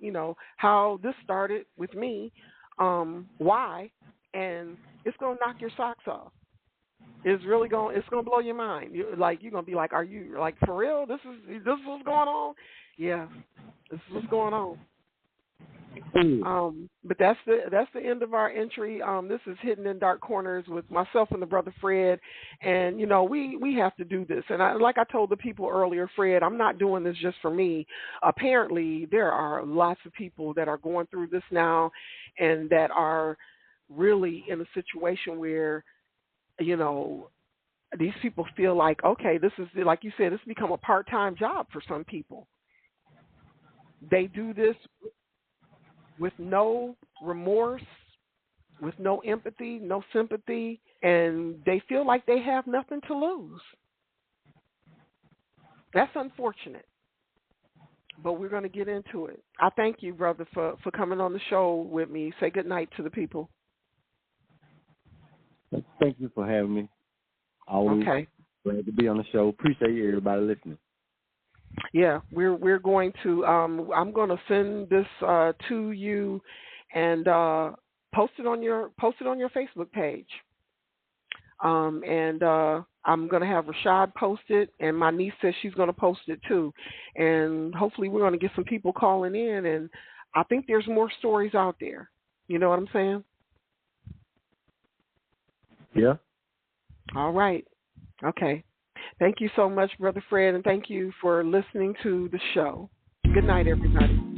how this started with me, why, and it's going to knock your socks off. It's really going to blow your mind. You're going to be like, are you, like, for real? This is what's going on? Yeah, this is what's going on. But that's the end of our entry. This is Hidden in Dark Corners with myself and the brother Fred, and we have to do this. And like I told the people earlier, Fred, I'm not doing this just for me. Apparently, there are lots of people that are going through this now, and that are really in a situation where these people feel like, okay, this is, like you said, this has become a part-time job for some people. They do this with no remorse, with no empathy, no sympathy, and they feel like they have nothing to lose. That's unfortunate, but we're going to get into it. I thank you, brother, for coming on the show with me. Say good night to the people. Thank you for having me. Always glad to be on the show. Appreciate everybody listening. Yeah, we're going to. I'm going to send this to you, and post it on your Facebook page. And I'm going to have Rashad post it, and my niece says she's going to post it too. And hopefully, we're going to get some people calling in. And I think there's more stories out there. You know what I'm saying? Yeah. All right. Okay. Thank you so much, Brother Fred, and thank you for listening to the show. Good night, everybody.